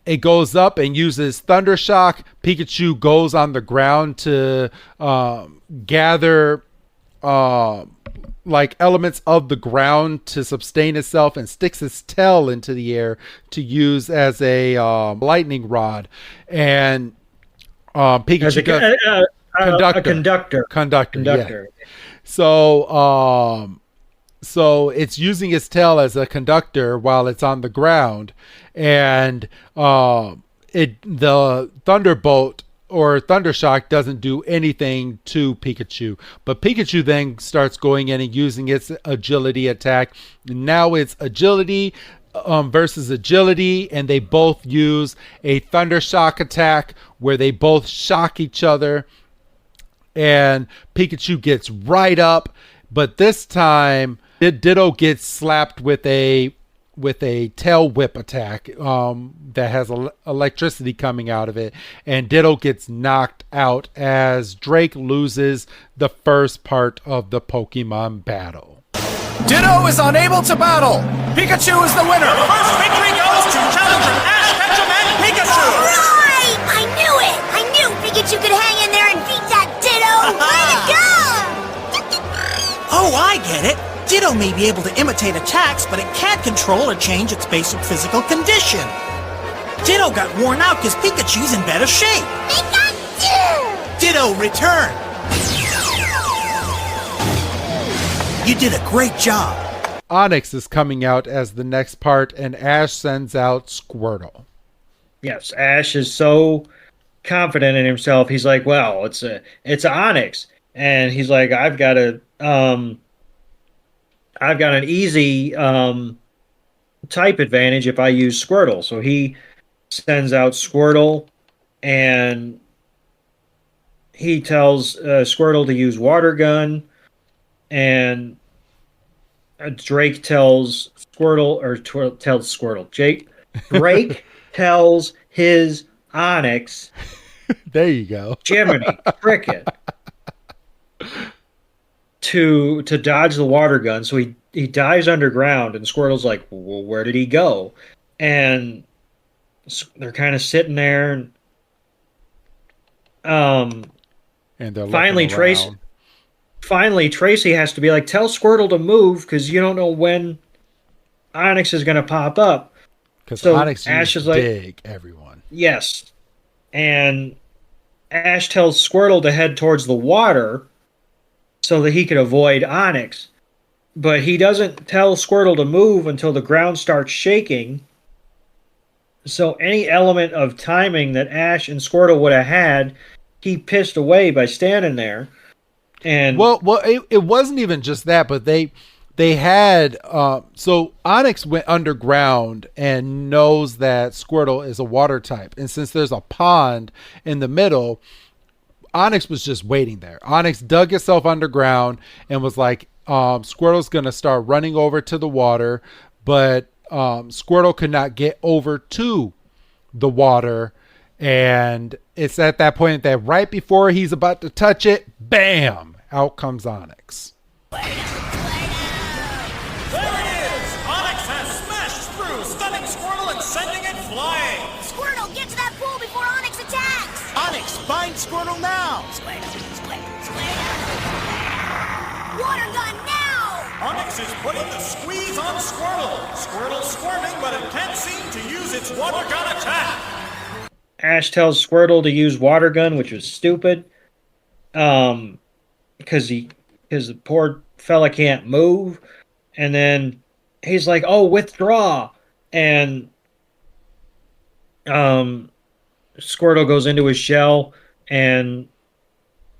it goes up and uses Thunder Shock. Pikachu goes on the ground to gather like elements of the ground to sustain itself, and sticks its tail into the air to use as a lightning rod. And Pikachu Conductor. Yeah. So it's using its tail as a conductor while it's on the ground, and the Thunderbolt or Thunder Shock doesn't do anything to Pikachu. But Pikachu then starts going in and using its agility attack. Now it's agility versus agility, and they both use a Thunder Shock attack where they both shock each other. And Pikachu gets right up, but this time Ditto gets slapped with a tail whip attack that has electricity coming out of it, and Ditto gets knocked out as Drake loses the first part of the Pokemon battle. Ditto is unable to battle. Pikachu is the winner. The first victory goes to challenger Ash Ketchum and Pikachu. Right! I knew it! I knew Pikachu could hang in there and beat that Ditto! Way to go! Oh, I get it. Ditto may be able to imitate attacks, but it can't control or change its basic physical condition. Ditto got worn out because Pikachu's in better shape. Pikachu! Ditto, return! You did a great job. Onix is coming out as the next part, and Ash sends out Squirtle. Yes, Ash is so confident in himself. He's like, well, it's Onix. And he's like, I've got an easy type advantage if I use Squirtle. So he sends out Squirtle, and he tells Squirtle to use Water Gun, and Drake tells Squirtle, Drake tells his Onix. There you go. Jiminy Cricket. To dodge the water gun. So he dives underground, and Squirtle's like, well, where did he go? And they're kind of sitting there, and they're finally Tracy has to be like, tell Squirtle to move, because you don't know when Onix is going to pop up. Because so Onix Ash is dig everyone. Yes. And Ash tells Squirtle to head towards the water so that he could avoid Onix. But he doesn't tell Squirtle to move until the ground starts shaking. So any element of timing that Ash and Squirtle would have had, he pissed away by standing there. And well, it wasn't even just that, but they had so Onix went underground and knows that Squirtle is a water type, and since there's a pond in the middle, Onix was just waiting there. Onix dug itself underground and was like, Squirtle's gonna start running over to the water, but Squirtle could not get over to the water, and it's at that point that right before he's about to touch it, bam, out comes Onix. sending it flying. Squirtle, get to that pool before Onyx attacks. Onyx, bind Squirtle now. Water gun now. Onyx is putting the squeeze on Squirtle. Squirtle's squirming, but it can't seem to use its water gun attack. Ash tells Squirtle to use water gun, which was stupid. Because the poor fella can't move. And then he's like, "Oh, withdraw." And Squirtle goes into his shell, and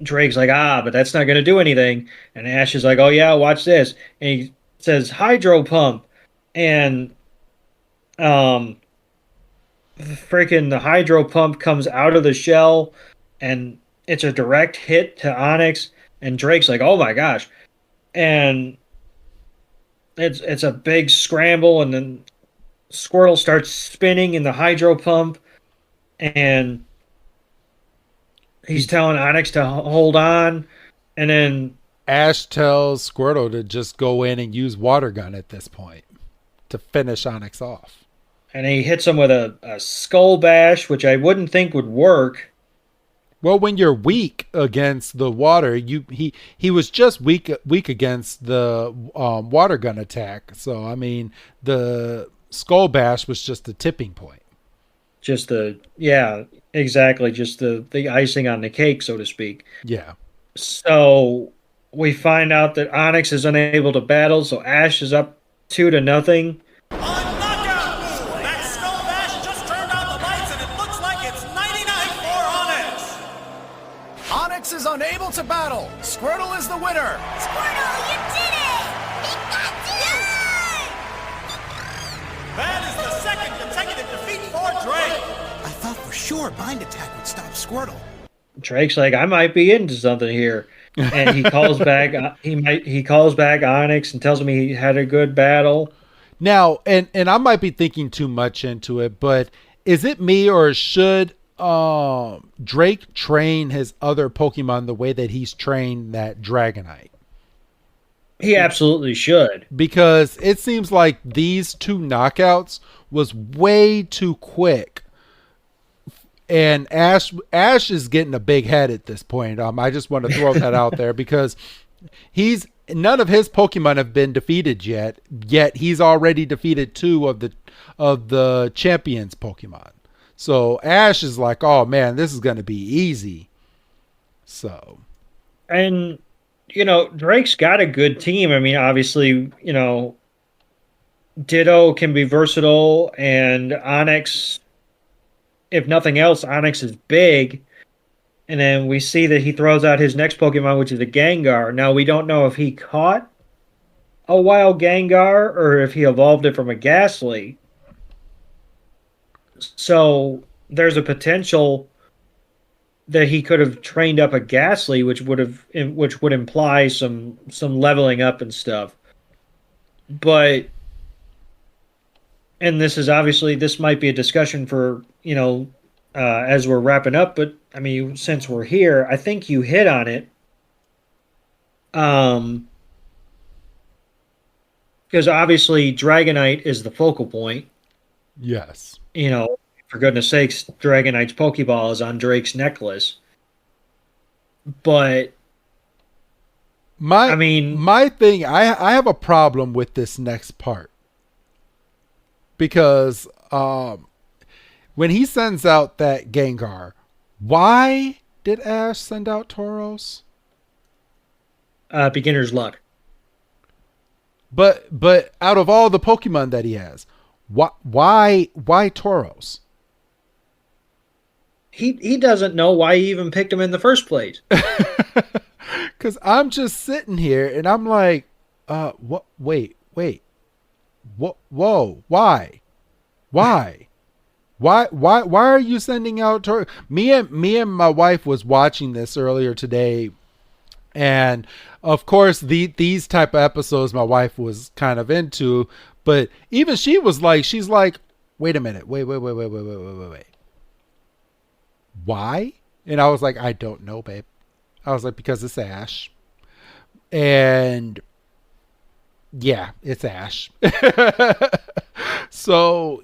Drake's like, but that's not going to do anything. And Ash is like, "Oh yeah, watch this." And he says, "Hydro pump." And freaking the hydro pump comes out of the shell, and it's a direct hit to Onyx. And Drake's like, "Oh my gosh." And it's a big scramble, and then Squirtle starts spinning in the hydro pump, and he's telling Onyx to hold on, and then Ash tells Squirtle to just go in and use water gun at this point to finish Onyx off. And he hits him with a skull bash, which I wouldn't think would work. Well, when you're weak against the water, he was just weak against the water gun attack. So I mean, the skull bash was just the tipping point. Just exactly. Just the icing on the cake, so to speak. Yeah. So we find out that Onyx is unable to battle, so Ash is up 2-0. Onyx is unable to battle. Squirtle is the winner. Squirtle, you did it! He got it! That is the second consecutive defeat for Drake. I thought for sure Bind Attack would stop Squirtle. Drake's like, "I might be into something here," and he calls back. He calls back Onyx and tells him he had a good battle. Now, and I might be thinking too much into it, but is it me, or should Drake train his other Pokemon the way that he's trained that Dragonite? He absolutely should, because it seems like these 2 knockouts was way too quick, and Ash is getting a big head at this point. I just want to throw that out there, because none of his Pokemon have been defeated yet he's already defeated 2 of the champions Pokemon. So Ash is like, "Oh man, this is going to be easy." So, and Drake's got a good team. I mean, obviously, Ditto can be versatile, and Onyx, if nothing else, Onyx is big. And then we see that he throws out his next Pokemon, which is a Gengar. Now, we don't know if he caught a wild Gengar or if he evolved it from a Ghastly. So there's a potential that he could have trained up a Ghastly, which would imply some leveling up and stuff. But, and this might be a discussion for, as we're wrapping up, but I mean, since we're here, I think you hit on it. Because obviously Dragonite is the focal point. Yes. For goodness sakes, Dragonite's Pokeball is on Drake's necklace. But my thing, I have a problem with this next part. Because when he sends out that Gengar, why did Ash send out Tauros? Beginner's luck. But out of all the Pokemon that he has, why Tauros? He doesn't know why he even picked him in the first place. Because I'm just sitting here and I'm like, what? Wait. What? Whoa! Why? Why are you sending out Tauros? Me and my wife was watching this earlier today, and of course these type of episodes my wife was kind of into, but even she's like, wait a minute, wait. Why? And I was like, I don't know, babe. I was like, because it's Ash. And yeah, it's Ash. So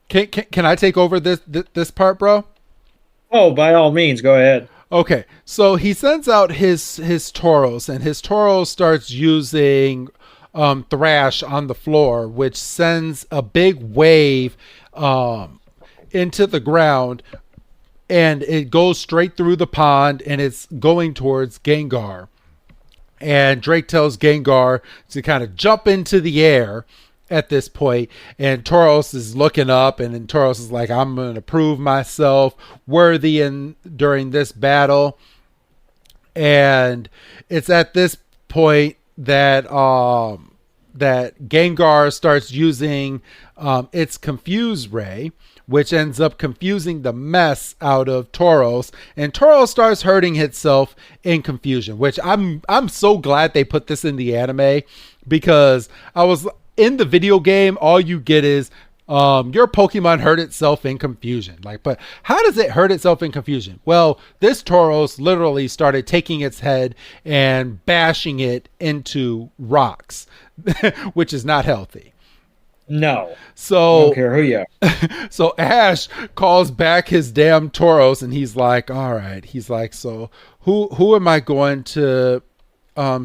Can I take over this part, bro? Oh, by all means, go ahead. Okay, so he sends out his Tauros, and his Tauros starts using Thrash on the floor, which sends a big wave into the ground, and it goes straight through the pond, and it's going towards Gengar. And Drake tells Gengar to kind of jump into the air at this point, and Tauros is looking up, and then Tauros is like, I'm going to prove myself worthy during this battle. And it's at this point that that Gengar starts using its Confuse Ray, which ends up confusing the mess out of Tauros, and Tauros starts hurting itself in confusion, which I'm so glad they put this in the anime, because I was in the video game, all you get is your Pokemon hurt itself in confusion. Like, but how does it hurt itself in confusion? Well, this Tauros literally started taking its head and bashing it into rocks, which is not healthy. No. So, I don't care who you are. So Ash calls back his damn Tauros, and he's like, all right. He's like, so who am I going to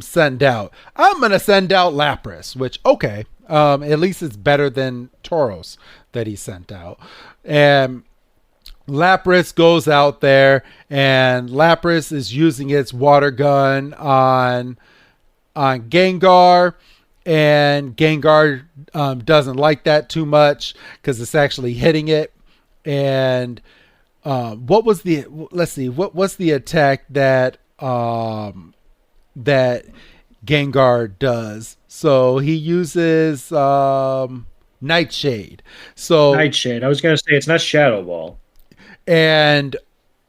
send out? I'm going to send out Lapras, which, okay. At least it's better than Tauros that he sent out. And Lapras goes out there, and Lapras is using its water gun on Gengar, and Gengar doesn't like that too much because it's actually hitting it. And what's the attack that that Gengar does? So he uses Nightshade. Nightshade. I was going to say it's not Shadow Ball. And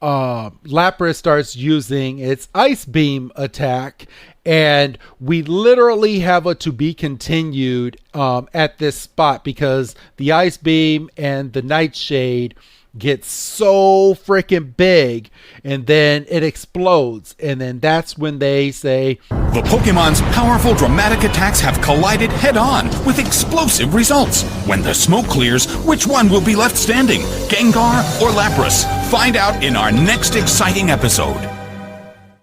Lapras starts using its Ice Beam attack, and we literally have a to be continued at this spot, because the Ice Beam and the Nightshade gets so freaking big, and then it explodes, and then that's when they say the Pokemon's powerful dramatic attacks have collided head-on with explosive results. When the smoke clears, which one will be left standing, Gengar or Lapras? Find out in our next exciting episode.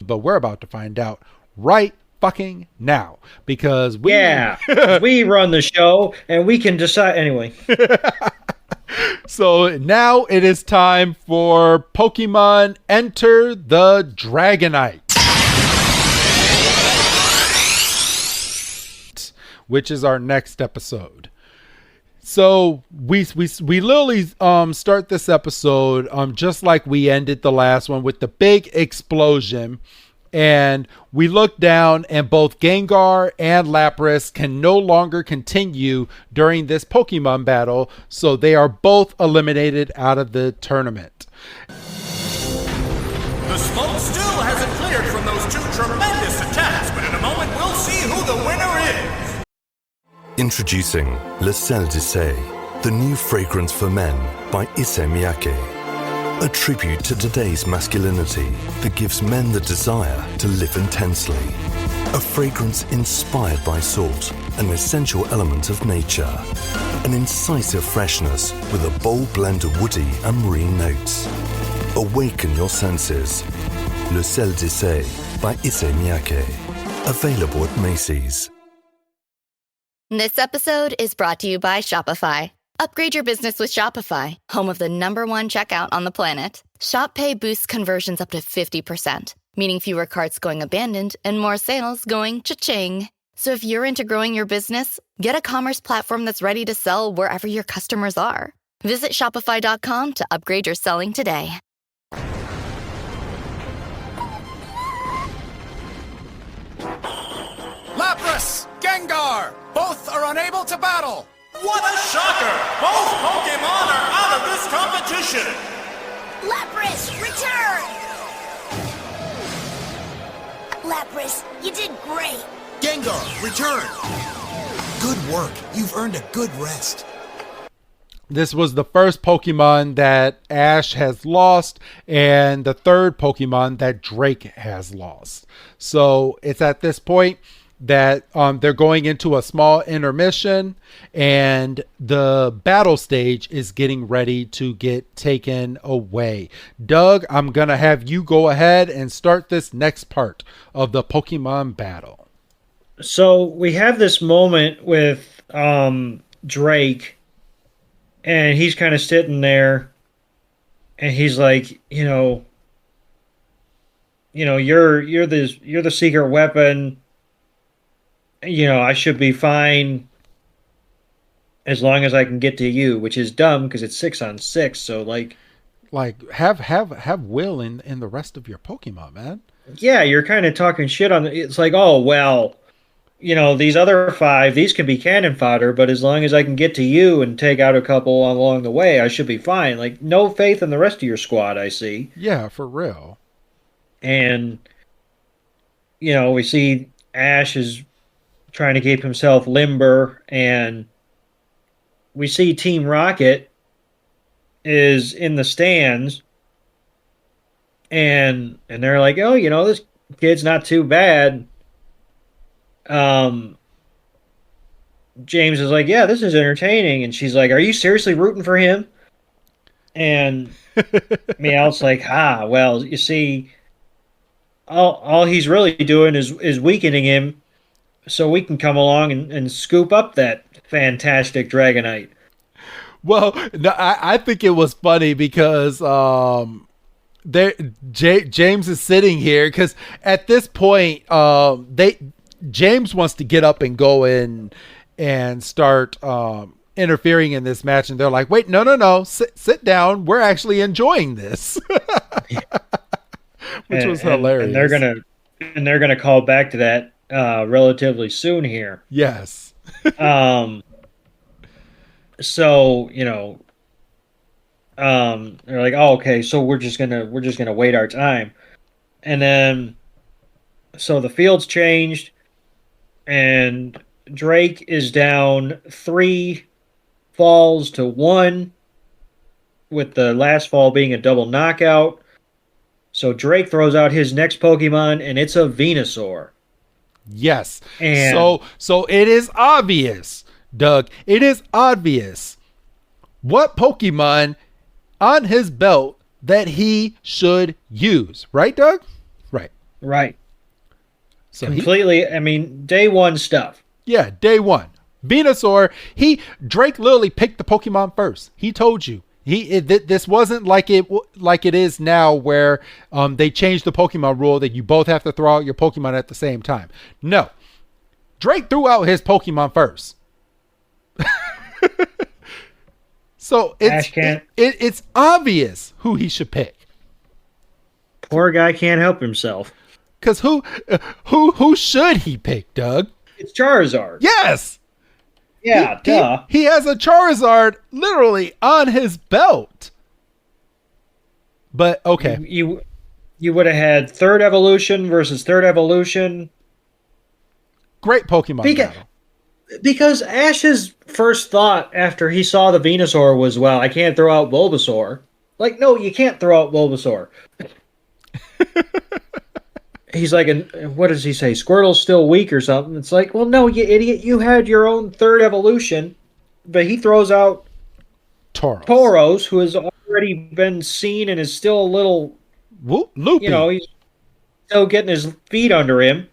But we're about to find out right fucking now, because we run the show and we can decide anyway. So now it is time for Pokemon Enter the Dragonite, which is our next episode. So we literally start this episode just like we ended the last one, with the big explosion. And we look down, and both Gengar and Lapras can no longer continue during this Pokemon battle, so they are both eliminated out of the tournament. The smoke still hasn't cleared from those two tremendous attacks, but in a moment we'll see who the winner is. Introducing Le Sel de Say, the new fragrance for men by Issey Miyake. A tribute to today's masculinity that gives men the desire to live intensely. A fragrance inspired by salt, an essential element of nature. An incisive freshness with a bold blend of woody and marine notes. Awaken your senses. Le Sel d'Issey by Issey Miyake. Available at Macy's. This episode is brought to you by Shopify. Upgrade your business with Shopify, home of the #1 checkout on the planet. Shop Pay boosts conversions up to 50%, meaning fewer carts going abandoned and more sales going cha-ching. So if you're into growing your business, get a commerce platform that's ready to sell wherever your customers are. Visit Shopify.com to upgrade your selling today. Lapras! Gengar! Both are unable to battle! What a shocker! Both Pokemon are out of this competition! Lapras, return! Lapras, you did great! Gengar, return! Good work. You've earned a good rest. This was the first Pokemon that Ash has lost, and the third Pokemon that Drake has lost. So it's at this point that they're going into a small intermission, and the battle stage is getting ready to get taken away. Doug, I'm going to have you go ahead and start this next part of the Pokemon battle. So we have this moment with Drake, and he's kind of sitting there, and he's like, you're the secret weapon. I should be fine as long as I can get to you, which is dumb because it's 6-on-6. So like have will in the rest of your Pokemon, man. Yeah, you're kind of talking shit on. It's like, oh well, these other 5, these can be cannon fodder, but as long as I can get to you and take out a couple along the way, I should be fine. Like, no faith in the rest of your squad, I see. Yeah, for real. And we see Ash is trying to keep himself limber, and we see Team Rocket is in the stands, and they're like, oh, this kid's not too bad. James is like, yeah, this is entertaining, and she's like, are you seriously rooting for him? And Meowth's like, well, you see, all he's really doing is weakening him so we can come along and scoop up that fantastic Dragonite. Well, no, I think it was funny because James is sitting here because at this point James wants to get up and go in and start interfering in this match, and they're like, wait, no, sit down, we're actually enjoying this. Which was hilarious. And they're gonna call back to that relatively soon here. Yes. So they're like, oh, okay, so we're just gonna wait our time, and then so the field's changed, and Drake is down 3 falls to 1, with the last fall being a double knockout. So Drake throws out his next Pokemon, and it's a Venusaur. Yes. And so it is obvious, Doug. It is obvious what Pokemon on his belt that he should use. Right, Doug? Right. So completely, day 1 stuff. Yeah, day 1. Venusaur, Drake literally picked the Pokemon first. He told you. This wasn't like it is now where they changed the Pokemon rule that you both have to throw out your Pokemon at the same time. No. Drake threw out his Pokemon first. So it's obvious who he should pick. Poor guy can't help himself. Because who should he pick, Doug? It's Charizard. Yes. Yeah, duh. He has a Charizard literally on his belt. But okay. You would have had 3rd evolution versus 3rd evolution. Great Pokemon battle. Because Ash's first thought after he saw the Venusaur was, well, I can't throw out Bulbasaur. Like, no, you can't throw out Bulbasaur. He's like, what does he say? Squirtle's still weak or something. It's like, well, no, you idiot. You had your own 3rd evolution. But he throws out Tauros, who has already been seen and is still a little loopy. He's still getting his feet under him.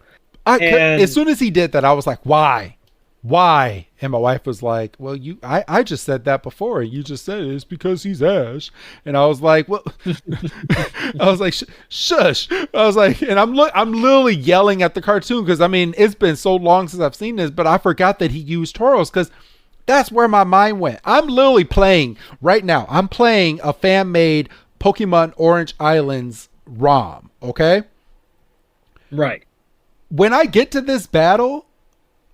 As soon as he did that, I was like, why? Why? And my wife was like, well, I just said that before. You just said it's because he's Ash. And I was like, well, I was like, shush. I was like, and I'm literally yelling at the cartoon because, it's been so long since I've seen this, but I forgot that he used Tauros because that's where my mind went. I'm literally playing right now. I'm playing a fan-made Pokemon Orange Islands ROM, okay? Right. When I get to this battle,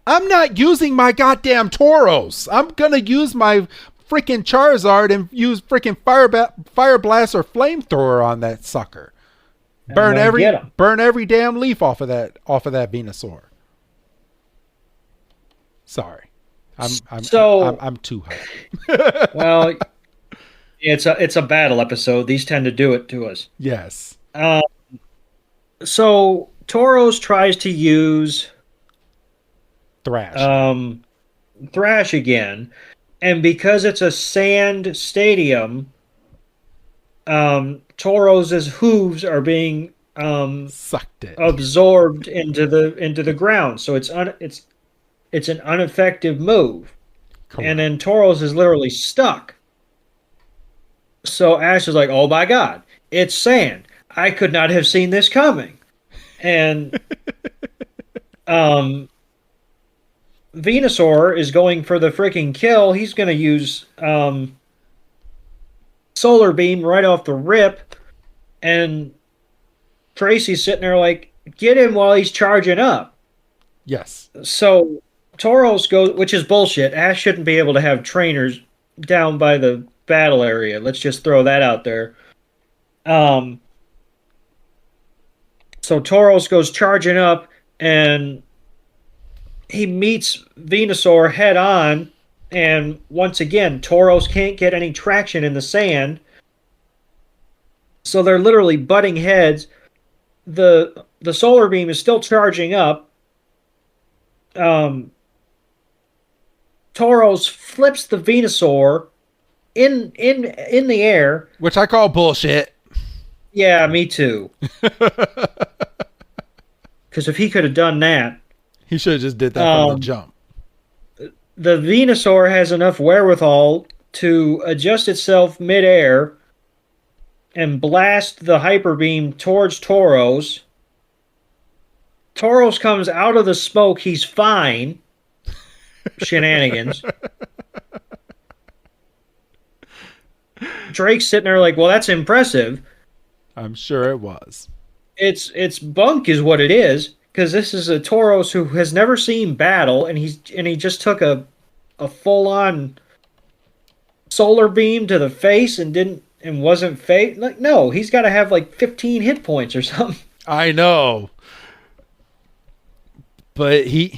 I'm not using my goddamn Tauros. I'm going to use my freaking Charizard and use freaking Fire Blast or Flamethrower on that sucker. Burn every damn leaf off of that Venusaur. Sorry. I'm too high. Well, it's a battle episode. These tend to do it to us. Yes. So Tauros tries to use Thrash again. And because it's a sand stadium, Tauros' hooves are being sucked in, absorbed into the ground. So it's an ineffective move. Correct. And then Tauros is literally stuck. So Ash is like, "Oh my God, it's sand. I could not have seen this coming." And Venusaur is going for the freaking kill. He's going to use Solar Beam right off the rip. And Tracy's sitting there like, get him while he's charging up. Yes. So Tauros goes, which is bullshit. Ash shouldn't be able to have trainers down by the battle area. Let's just throw that out there. So Tauros goes charging up, and he meets Venusaur head on, and once again, Tauros can't get any traction in the sand. So they're literally butting heads. The Solar Beam is still charging up. Tauros flips the Venusaur in the air, which I call bullshit. Yeah, me too. Because if he could have done that, he should have just did that from the jump. The Venusaur has enough wherewithal to adjust itself midair and blast the Hyper Beam towards Tauros. Tauros comes out of the smoke. He's fine. Shenanigans. Drake's sitting there like, well, that's impressive. I'm sure it was. It's bunk is what it is, because this is a Tauros who has never seen battle, and he just took a full-on Solar Beam to the face and wasn't fake. Like, no, he's got to have like 15 hit points or something. I know. But he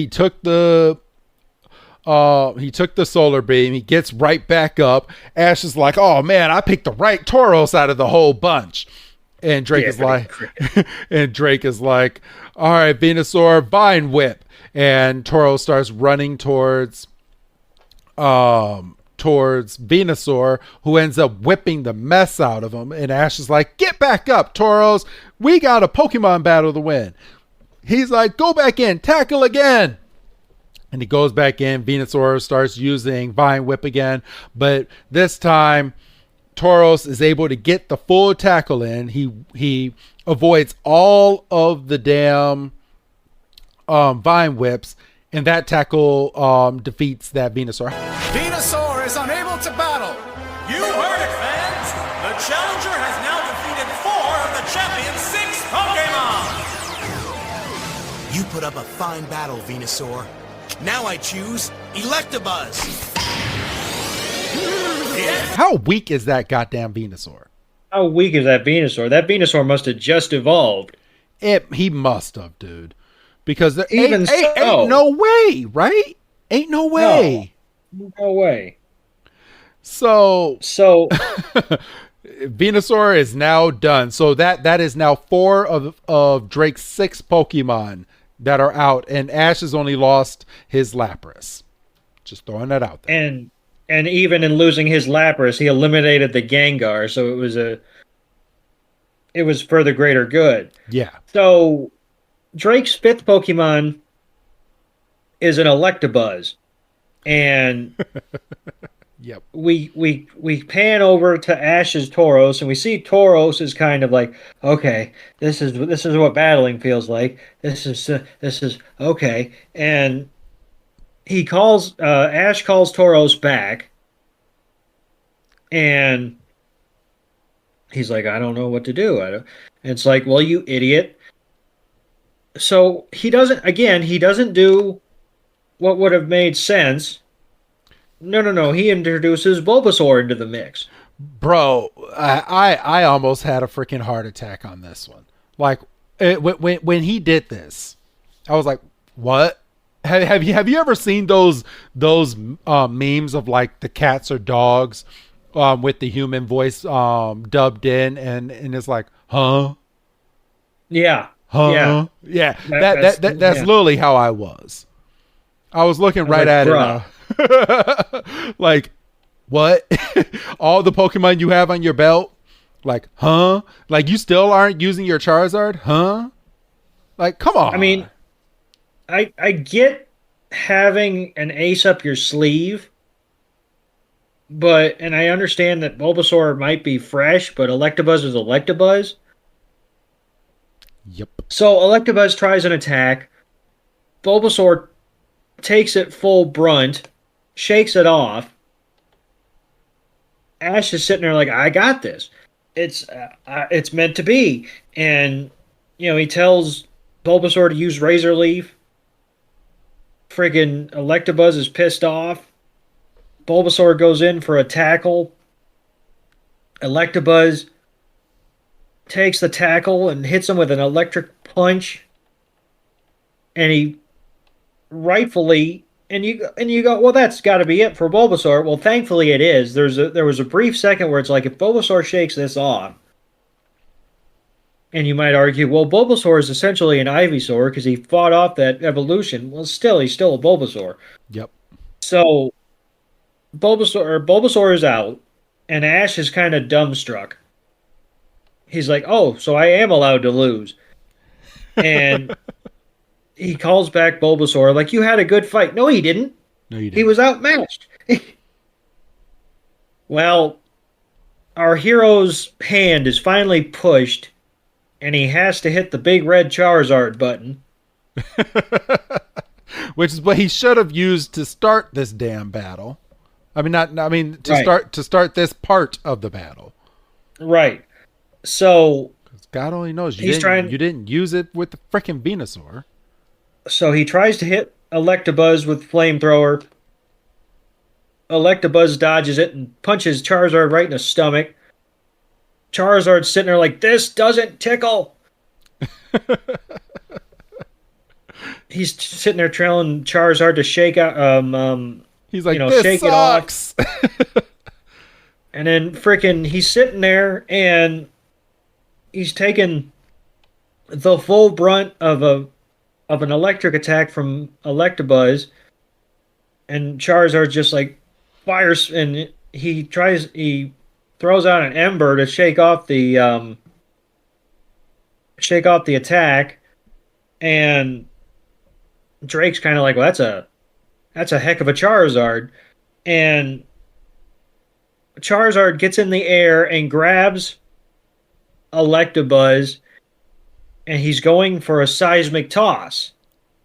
took the Solar Beam. He gets right back up. Ash is like, "Oh man, I picked the right Tauros out of the whole bunch." And Drake is like, "All right, Venusaur, Vine Whip." And Tauros starts running towards Venusaur, who ends up whipping the mess out of him. And Ash is like, "Get back up, Tauros. We got a Pokemon battle to win." He's like, "Go back in, tackle again." And he goes back in. Venusaur starts using Vine Whip again. But this time, Tauros is able to get the full tackle in. He avoids all of the damn Vine Whips. And that tackle defeats that Venusaur. Venusaur is unable to battle. You heard it, fans. The challenger has now defeated 4 of the champion's 6 Pokemon. You put up a fine battle, Venusaur. Now I choose Electabuzz. How weak is that goddamn Venusaur? How weak is that Venusaur? That Venusaur must have just evolved. He must have, dude. Because there ain't no way, right? Ain't no way. No way. So Venusaur is now done. So that is now 4 of Drake's 6 Pokemon that are out, and Ash has only lost his Lapras. Just throwing that out there. And even in losing his Lapras, he eliminated the Gengar, so it was for the greater good. Yeah. So Drake's 5th Pokemon is an Electabuzz. And yep. We pan over to Ash's Tauros, and we see Tauros is kind of like, okay, this is what battling feels like. This is okay. And he calls Ash calls Tauros back, and he's like, I don't know what to do. And it's like, well, you idiot. So he doesn't do what would have made sense. No. He introduces Bulbasaur into the mix. Bro, I almost had a freaking heart attack on this one. Like, when he did this, I was like, what? Have you ever seen those memes of like the cats or dogs with the human voice dubbed in, and it's like, huh? Yeah. Huh? Yeah. That's literally how I was. I was looking right at it. Like, what? All the Pokemon you have on your belt? Like, huh? Like, you still aren't using your Charizard? Huh? Like, come on. I mean, I get having an ace up your sleeve, and I understand that Bulbasaur might be fresh, but Electabuzz is Electabuzz. Yep. So Electabuzz tries an attack. Bulbasaur takes it full brunt, shakes it off. Ash is sitting there like, I got this. It's meant to be. And, he tells Bulbasaur to use Razor Leaf. Friggin' Electabuzz is pissed off. Bulbasaur goes in for a tackle. Electabuzz takes the tackle and hits him with an electric punch. And he rightfully, and you go, well, that's got to be it for Bulbasaur. Well, thankfully it is. There was a brief second where it's like, if Bulbasaur shakes this off, and you might argue, well, Bulbasaur is essentially an Ivysaur because he fought off that evolution. Well, he's still a Bulbasaur. Yep. So Bulbasaur is out, and Ash is kind of dumbstruck. He's like, oh, so I am allowed to lose. And he calls back Bulbasaur, like, you had a good fight. No, he didn't. No, you didn't. He was outmatched. Well, our hero's hand is finally pushed, and he has to hit the big red Charizard button. Which is what he should have used to start this damn battle. To start this part of the battle. Right. So God only knows you didn't use it with the frickin' Venusaur. So he tries to hit Electabuzz with Flamethrower. Electabuzz dodges it and punches Charizard right in the stomach. Charizard's sitting there like, this doesn't tickle. He's sitting there trailing Charizard to shake out. He's like, this shake sucks. It off. And then he's sitting there and he's taking the full brunt of an electric attack from Electabuzz, and Charizard just like fires, and he throws out an Ember to shake off the attack, and Drake's kind of like, well, that's a heck of a Charizard, and Charizard gets in the air and grabs Electabuzz, and he's going for a seismic toss.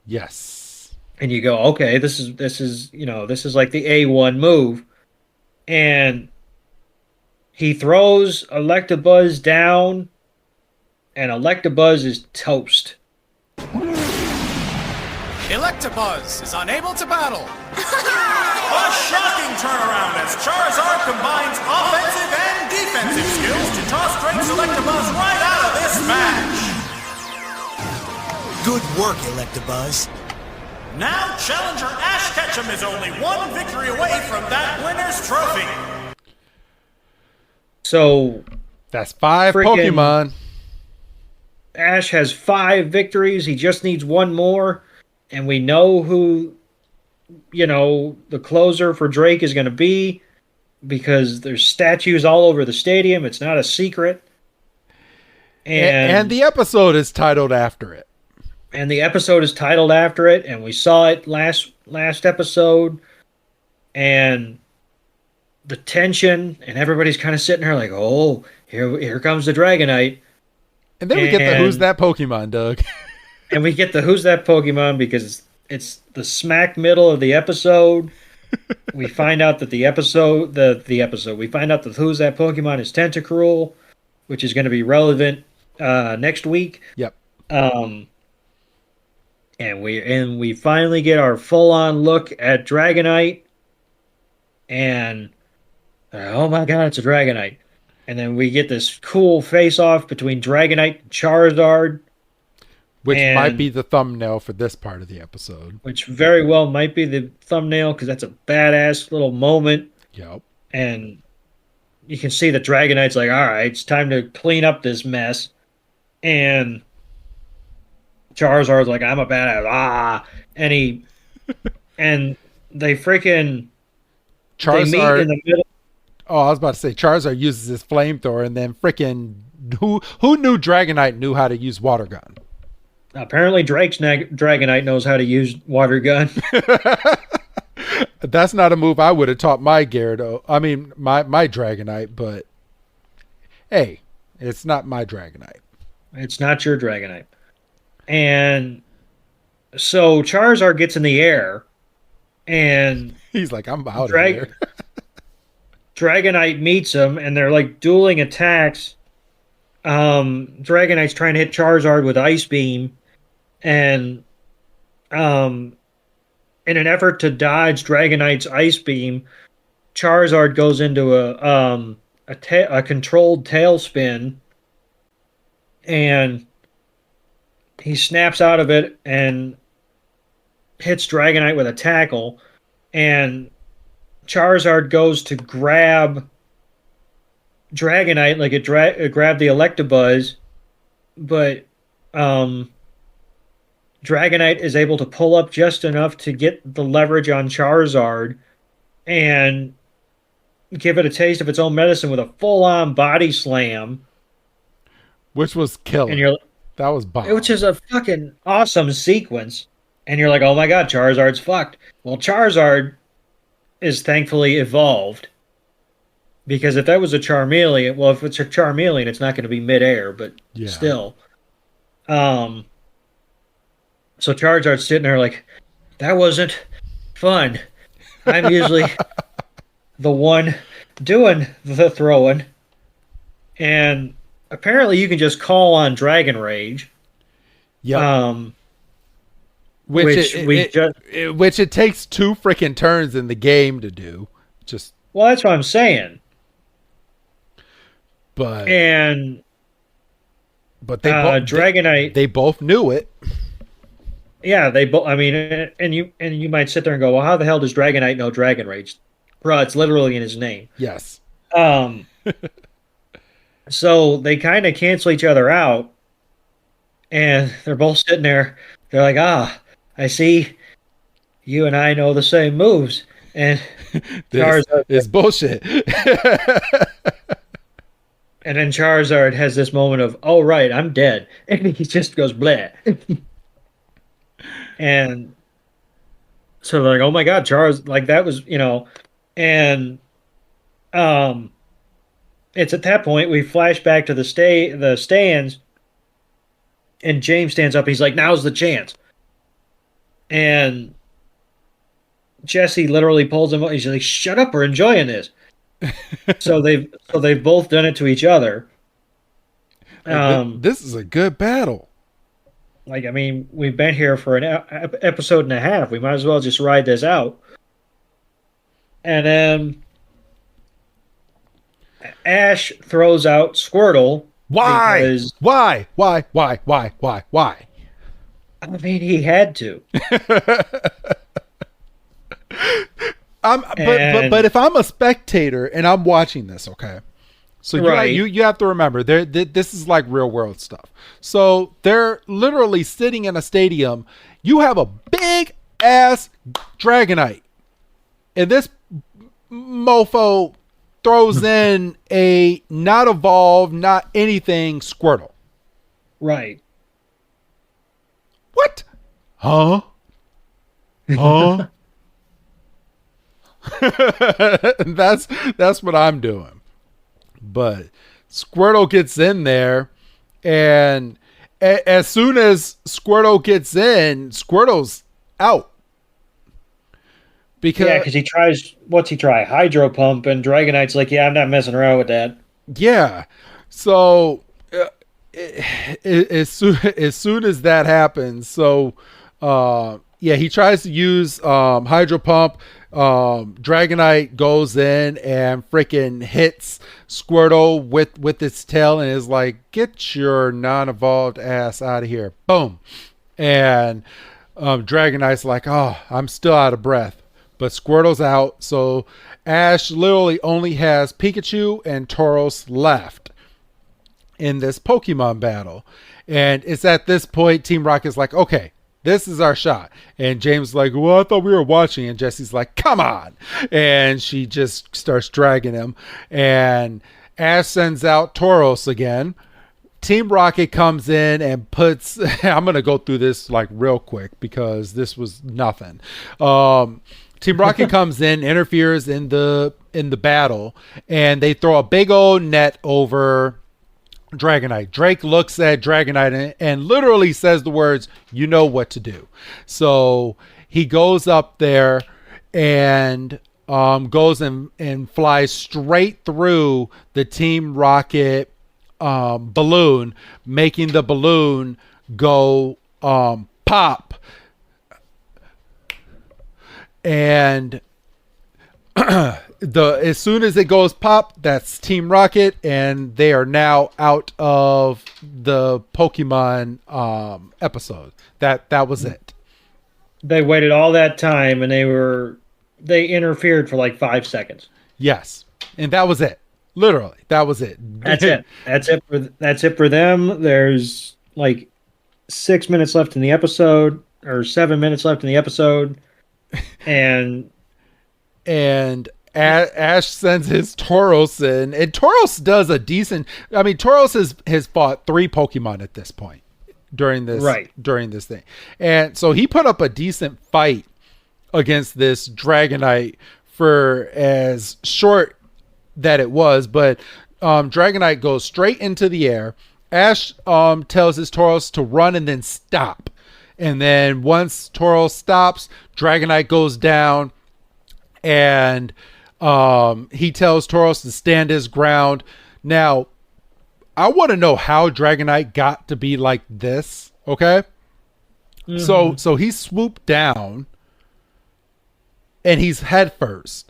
Yes. And you go, okay, this is like the A1 move. And he throws Electabuzz down, and Electabuzz is toast. Electabuzz is unable to battle. A shocking turnaround as Charizard combines offensive and defensive skills to toss Drake's Electabuzz right out of this match. Good work, Electabuzz. Now challenger Ash Ketchum is only one victory away from that winner's trophy. So that's 5 Pokemon. Ash has 5 victories. He just needs one more. And we know who, the closer for Drake is going to be, because there's statues all over the stadium. It's not a secret. And the episode is titled after it. And the episode is titled after it, and we saw it last episode, and the tension, and everybody's kind of sitting there like, oh, here comes the Dragonite. And then we get the Who's That Pokemon, Doug. And we get the Who's That Pokemon because it's the smack middle of the episode. We find out that we find out that Who's That Pokemon is Tentacruel, which is going to be relevant next week. Yep. And we finally get our full-on look at Dragonite, and oh my god, it's a Dragonite. And then we get this cool face-off between Dragonite and Charizard. Which might be the thumbnail for this part of the episode. Which very well might be the thumbnail, because that's a badass little moment. Yep. And you can see the Dragonite's like, all right, it's time to clean up this mess. And Charizard's like, I'm a badass. And and they freaking Charizard, they meet in the middle. Oh, I was about to say Charizard uses his flamethrower, and then freaking who knew Dragonite knew how to use water gun? Apparently, Drake's Dragonite knows how to use water gun. That's not a move I would have taught my Gyarados. I mean, my Dragonite, but hey, it's not my Dragonite. It's not your Dragonite. And so Charizard gets in the air, and he's like, I'm out of here. Dragonite meets him, and they're like dueling attacks. Dragonite's trying to hit Charizard with Ice Beam, and in an effort to dodge Dragonite's Ice Beam, Charizard goes into a controlled tailspin, and he snaps out of it and hits Dragonite with a tackle, and Charizard goes to grab Dragonite like it grabbed the Electabuzz, but Dragonite is able to pull up just enough to get the leverage on Charizard and give it a taste of its own medicine with a full-on body slam. Which was killer. And that was bomb. Which is a fucking awesome sequence. And you're like, oh my god, Charizard's fucked. Well, Charizard is thankfully evolved. Because if that was a Charmeleon, well, if it's a Charmeleon, it's not going to be midair, but still. So Charizard's sitting there like, that wasn't fun. I'm usually the one doing the throwing. And apparently you can just call on Dragon Rage. Yeah. Which it takes 2 freaking turns in the game to do. Well, that's what I'm saying. But they Dragonite, they both knew it. Yeah, they both. I mean, and you might sit there and go, well, how the hell does Dragonite know Dragon Rage? Bro, it's literally in his name. Yes. So they kind of cancel each other out, and they're both sitting there. They're like, I see you and I know the same moves. And this is bullshit. And then Charizard has this moment of, oh, right, I'm dead. And he just goes, bleh. And so they're like, oh my god, Charizard, like that was, and it's at that point we flash back to the stands, and James stands up. He's like, now's the chance. And Jesse literally pulls him up. He's like, shut up, we're enjoying this. So they've both done it to each other. This is a good battle. Like, I mean, we've been here for an episode and a half. We might as well just ride this out. And then Ash throws out Squirtle. Why? Why? I mean, he had to. But if I'm a spectator and I'm watching this, okay? So you have to remember, this is like real world stuff. So they're literally sitting in a stadium. You have a big ass Dragonite, and this mofo throws in a not evolved, not anything Squirtle. Right. What? Huh? That's what I'm doing. But Squirtle gets in there, and as soon as Squirtle gets in, Squirtle's out. Because he tries, what's he try? Hydro Pump, and Dragonite's like, yeah, I'm not messing around with that. Yeah. So as soon as that happens, he tries to use Hydro Pump. Dragonite goes in and freaking hits Squirtle with its tail and is like, get your non-evolved ass out of here. Boom. And Dragonite's like, oh, I'm still out of breath. But Squirtle's out. So Ash literally only has Pikachu and Tauros left in this Pokemon battle. And it's at this point Team Rocket's like, okay, This is our shot. And James like, well, I thought we were watching. And Jesse's like, come on. And she just starts dragging him. And Ash sends out Tauros again. Team Rocket comes in and puts, I'm going to go through this like real quick because this was nothing. Team Rocket comes in, interferes in the battle, and they throw a big old net over Dragonite. Drake looks at Dragonite and literally says the words, you know what to do. So he goes up there and goes and flies straight through the Team Rocket balloon, making the balloon go pop. And as soon as it goes pop, that's Team Rocket, and they are now out of the Pokemon episode. That was it. They waited all that time, and they interfered for like 5 seconds. Yes, and that was it. Literally, that was it. That's it. That's it for them. There's like 6 minutes left in the episode, or 7 minutes left in the episode, and Ash sends his Tauros in, and Tauros does a decent. I mean, Tauros has fought 3 Pokemon at this point during this thing, and so he put up a decent fight against this Dragonite for as short that it was, but Dragonite goes straight into the air. Ash tells his Tauros to run and then stop, and then once Tauros stops, Dragonite goes down, and he tells Tauros to stand his ground. Now, I want to know how Dragonite got to be like this. Okay, so he swooped down, and he's head first.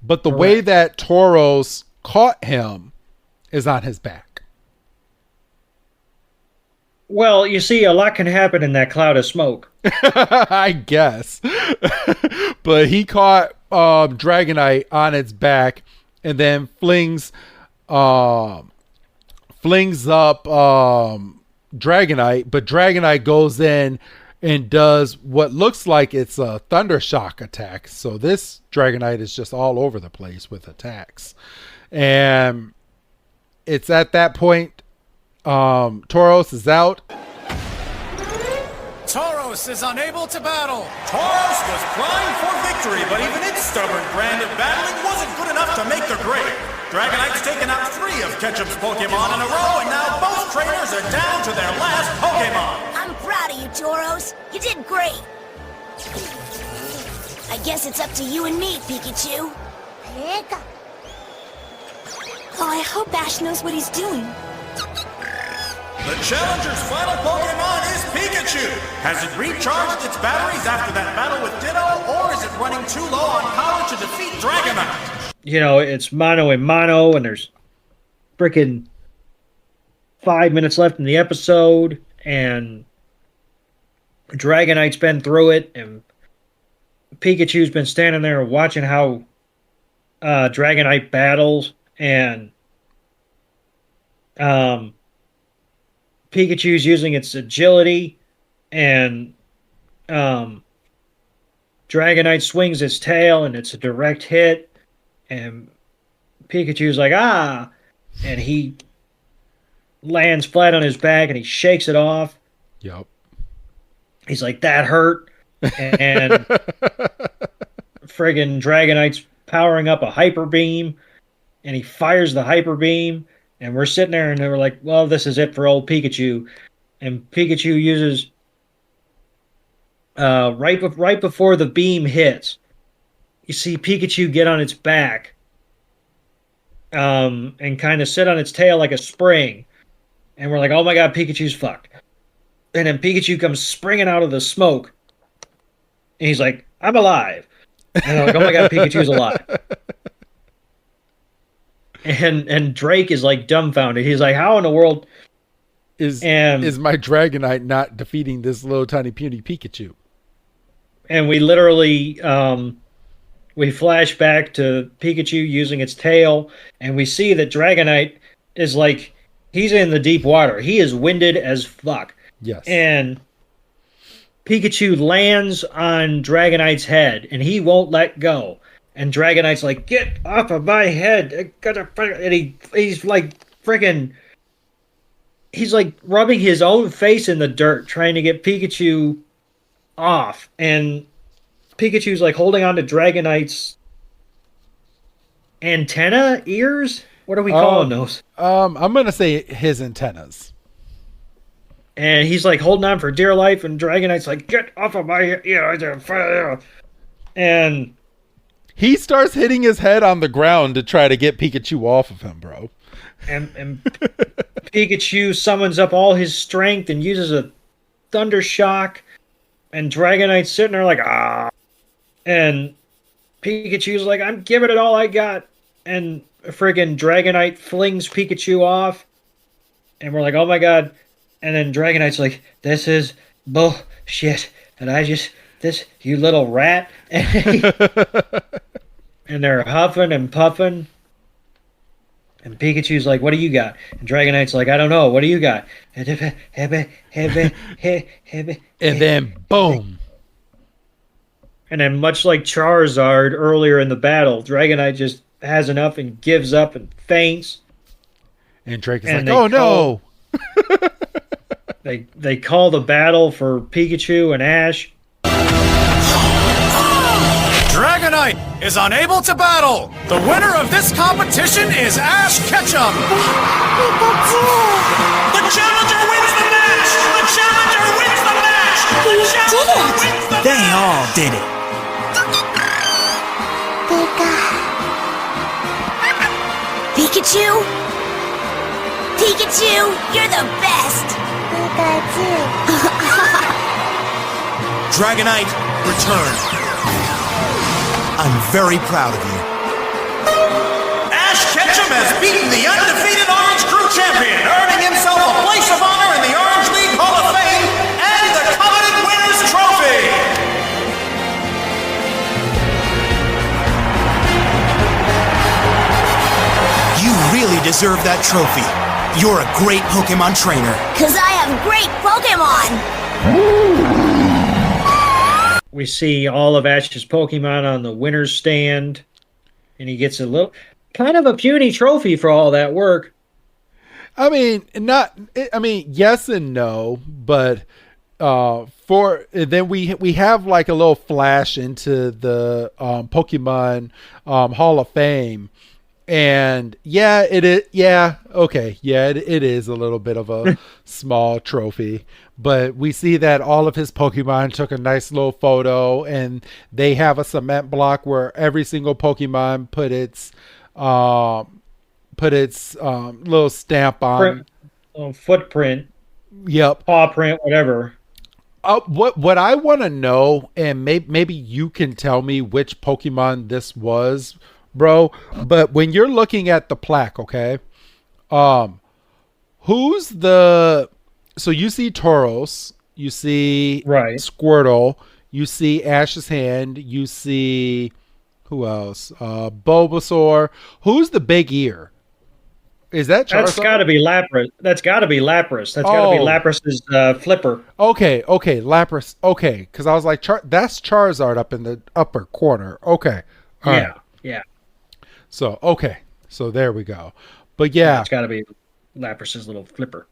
But the way that Tauros caught him is on his back. Well, you see, a lot can happen in that cloud of smoke. I guess. But he caught Dragonite on its back and then flings up Dragonite. But Dragonite goes in and does what looks like it's a Thunder Shock attack. So this Dragonite is just all over the place with attacks. And it's at that point, Tauros is out. Tauros is unable to battle. Tauros was primed for victory, but even its stubborn brand of battling wasn't good enough to make the grade. Dragonite's taken out 3 of Ketchup's Pokemon in a row, and now both trainers are down to their last Pokemon. I'm proud of you, Tauros. You did great. I guess it's up to you and me, Pikachu. Oh, I hope Ash knows what he's doing. The challenger's final Pokemon is Pikachu. Has it recharged its batteries after that battle with Ditto, or is it running too low on power to defeat Dragonite? You know, it's mono and mono, and there's freaking 5 minutes left in the episode, and Dragonite's been through it, and Pikachu's been standing there watching how Dragonite battles, and Pikachu's using its agility, and Dragonite swings its tail, and it's a direct hit, and Pikachu's like, ah, and he lands flat on his back, and he shakes it off. Yep. He's like, that hurt. And friggin' Dragonite's powering up a Hyper Beam, and he fires the Hyper Beam, and we're sitting there, and we're like, well, this is it for old Pikachu. And Pikachu uses, right before the beam hits, you see Pikachu get on its back, and kind of sit on its tail like a spring. And we're like, oh my god, Pikachu's fucked. And then Pikachu comes springing out of the smoke, and he's like, I'm alive. And I'm like, oh my god, Pikachu's alive. And Drake is like dumbfounded. He's like, how in the world is my Dragonite not defeating this little tiny puny Pikachu? And we literally we flash back to Pikachu using its tail, and we see that Dragonite is like, he's in the deep water. He is winded as fuck. Yes. And Pikachu lands on Dragonite's head, and he won't let go. And Dragonite's like, "Get off of my head!" And he's like freaking. He's like rubbing his own face in the dirt, trying to get Pikachu off. And Pikachu's like holding on to Dragonite's antenna ears. What are we calling those? I'm gonna say his antennas. And he's like holding on for dear life, and Dragonite's like, "Get off of my ear!" And he starts hitting his head on the ground to try to get Pikachu off of him, bro. And Pikachu summons up all his strength and uses a Thunder Shock, and Dragonite's sitting there like, ah. And Pikachu's like, "I'm giving it all I got." And friggin' Dragonite flings Pikachu off, and we're like, "Oh my god." And then Dragonite's like, "This is bullshit. And you little rat." And they're huffing and puffing. And Pikachu's like, "What do you got?" And Dragonite's like, "I don't know. What do you got?" And then boom. And then much like Charizard earlier in the battle, Dragonite just has enough and gives up and faints. And Drake is like, "Oh no." They call the battle for Pikachu and Ash. Dragonite is unable to battle. The winner of this competition is Ash Ketchum. The challenger wins the match. The challenger wins the match. The challenger wins the match. They all did it. Pikachu? Pikachu, you're the best! Pikachu. Dragonite, return. I'm very proud of you. Ash Ketchum has beaten the undefeated Orange Crew champion, earning himself a place of honor in the Orange League Hall of Fame and the coveted winner's trophy. You really deserve that trophy. You're a great Pokemon trainer. 'Cause I have great Pokemon! We see all of Ash's Pokemon on the winner's stand, and he gets a little, kind of a puny trophy for all that work. I mean, yes and no, but then we have like a little flash into the Pokemon Hall of Fame. And it is a little bit of a small trophy, but we see that all of his Pokemon took a nice little photo, and they have a cement block where every single Pokemon put its little stamp on footprint. Yep, paw print, whatever. What I want to know, and maybe you can tell me which Pokemon this was, bro, but when you're looking at the plaque, okay, who's the, so you see Tauros, you see Squirtle, you see Ash's hand, you see, who else, Bulbasaur, who's the big ear? Is that Charizard? That's got to be Lapras. That's got to be Lapras. That's got to be Lapras's flipper. Okay, Lapras. Okay, because I was like, that's Charizard up in the upper corner. Okay, yeah. So so there we go. But yeah, it's got to be Lapras's little flipper.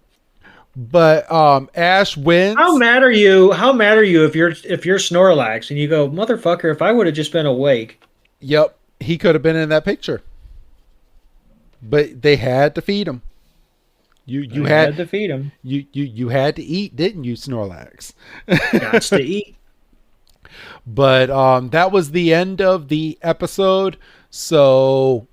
But Ash wins. How mad are you? If you're Snorlax and you go, motherfucker? If I would have just been awake. Yep, he could have been in that picture. But they had to feed him. You had to feed him. You had to eat, didn't you, Snorlax? Got to eat. But that was the end of the episode. So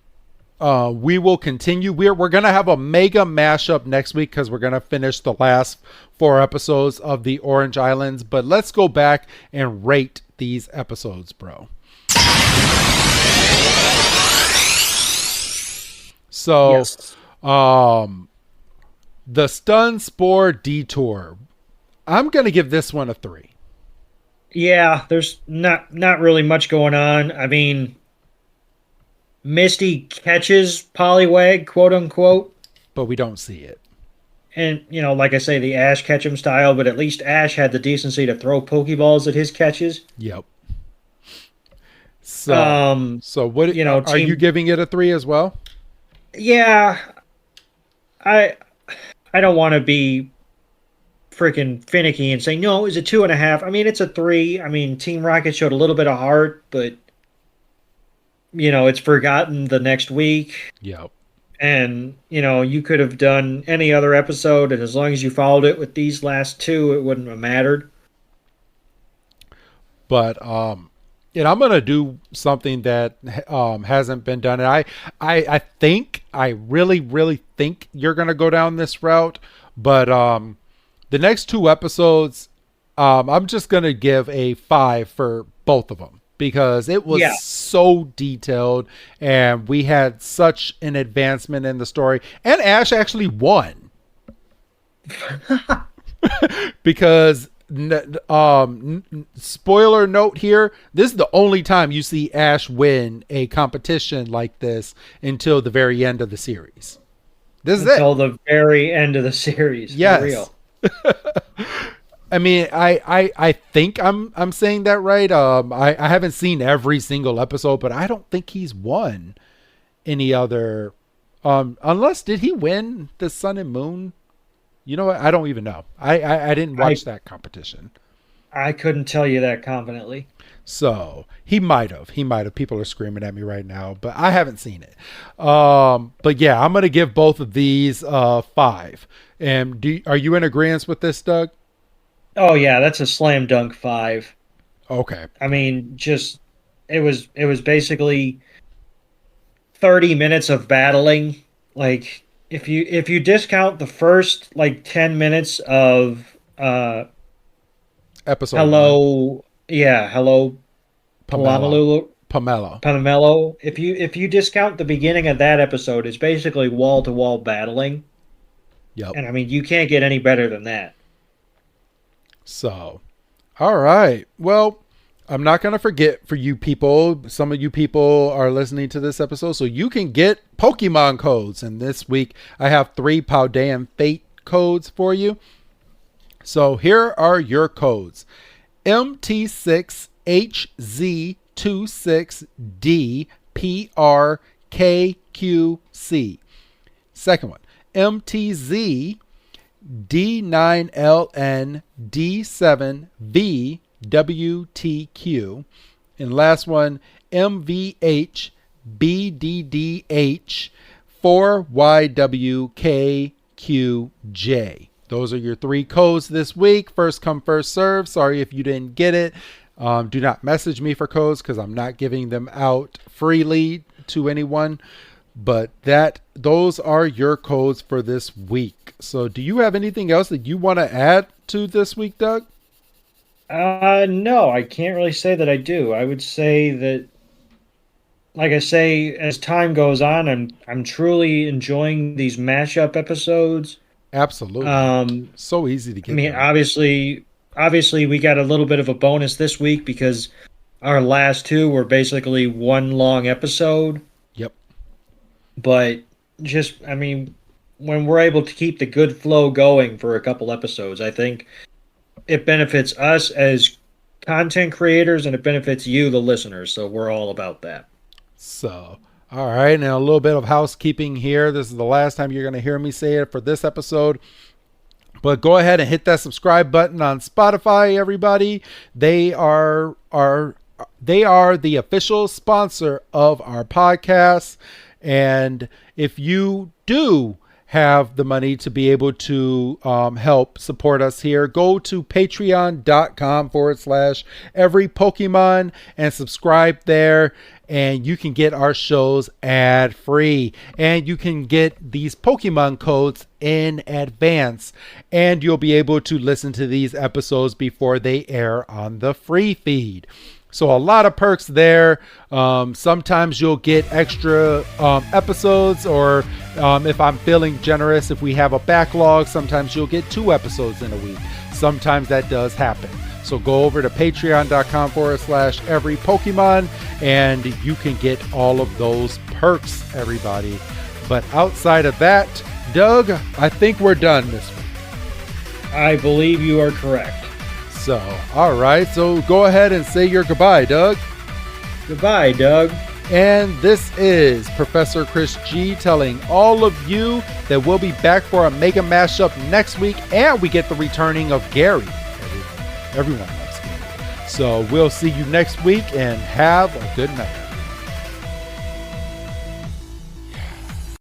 we will continue. We're gonna have a mega mashup next week because we're gonna finish the last 4 episodes of the Orange Islands. But let's go back and rate these episodes, bro. So, yes. The Stun Spore Detour. I'm going to give this one a 3. Yeah, there's not really much going on. I mean, Misty catches Poliwag, quote unquote. But we don't see it. and like I say, the Ash Ketchum style, but at least Ash had the decency to throw Pokeballs at his catches. Yep. So what are you giving it a 3 as well? Yeah, I don't want to be freaking finicky and say no. Is it 2.5? I mean, it's a 3. I mean, Team Rocket showed a little bit of heart, but it's forgotten the next week. Yep. And you could have done any other episode, and as long as you followed it with these last 2, it wouldn't have mattered. But and I'm gonna do something that hasn't been done. And I really think you're gonna go down this route. But the next 2 episodes, I'm just gonna give a 5 for both of them because it was so detailed and we had such an advancement in the story. And Ash actually won because. Spoiler note here, this is the only time you see Ash win a competition like this until the very end of the series. This is until the very end of the series. Yes. For real. I mean, I think I'm saying that right. I haven't seen every single episode, but I don't think he's won any other unless did he win the Sun and Moon? You know what? I don't even know. I didn't watch that competition. I couldn't tell you that confidently. So he might have. People are screaming at me right now, but I haven't seen it. But yeah, I'm going to give both of these 5. And are you in agreement with this, Doug? Oh yeah, that's a slam dunk 5. Okay. I mean, it was basically 30 minutes of battling. Like if you discount the first 10 minutes of episode hello Pummelo. If you discount the beginning of that episode, it's basically wall to wall battling. Yep. And I mean, you can't get any better than that. So, all right. Well, I'm not going to forget for you people. Some of you people are listening to this episode, so you can get Pokemon codes. And this week, I have 3 Paldean Fate codes for you. So here are your codes. MT6HZ26DPRKQC. Second one, MTZ D9LND7VWTQ. And last one, MVHBDDH4YWKQJ. Those are your 3 codes this week. First come, first serve. Sorry if you didn't get it. Do not message me for codes because I'm not giving them out freely to anyone. But those are your codes for this week. So do you have anything else that you want to add to this week, Doug? No, I can't really say that I do. I would say that, like I say, as time goes on, I'm truly enjoying these mashup episodes. Absolutely. So easy to get. I mean, obviously we got a little bit of a bonus this week because our last 2 were basically one long episode. Yep. But I mean, when we're able to keep the good flow going for a couple episodes, I think it benefits us as content creators and it benefits you, the listeners. So we're all about that. So, all right. Now a little bit of housekeeping here. This is the last time you're going to hear me say it for this episode. But go ahead and hit that subscribe button on Spotify, everybody. They are the official sponsor of our podcast. And if you do have the money to be able to help support us here, go to patreon.com/every Pokemon and subscribe there. And you can get our shows ad free. And you can get these Pokemon codes in advance. And you'll be able to listen to these episodes before they air on the free feed. So a lot of perks there. Sometimes you'll get extra episodes, or if I'm feeling generous, if we have a backlog, sometimes you'll get 2 episodes in a week. Sometimes that does happen. So go over to patreon.com/every Pokemon and you can get all of those perks, everybody. But outside of that, Doug, I think we're done this week. I believe you are correct. So, all right. So go ahead and say your goodbye, Doug. Goodbye, Doug. And this is Professor Chris G telling all of you that we'll be back for a Mega Mashup next week, and we get the returning of Gary. Everyone loves Gary. So we'll see you next week, and have a good night.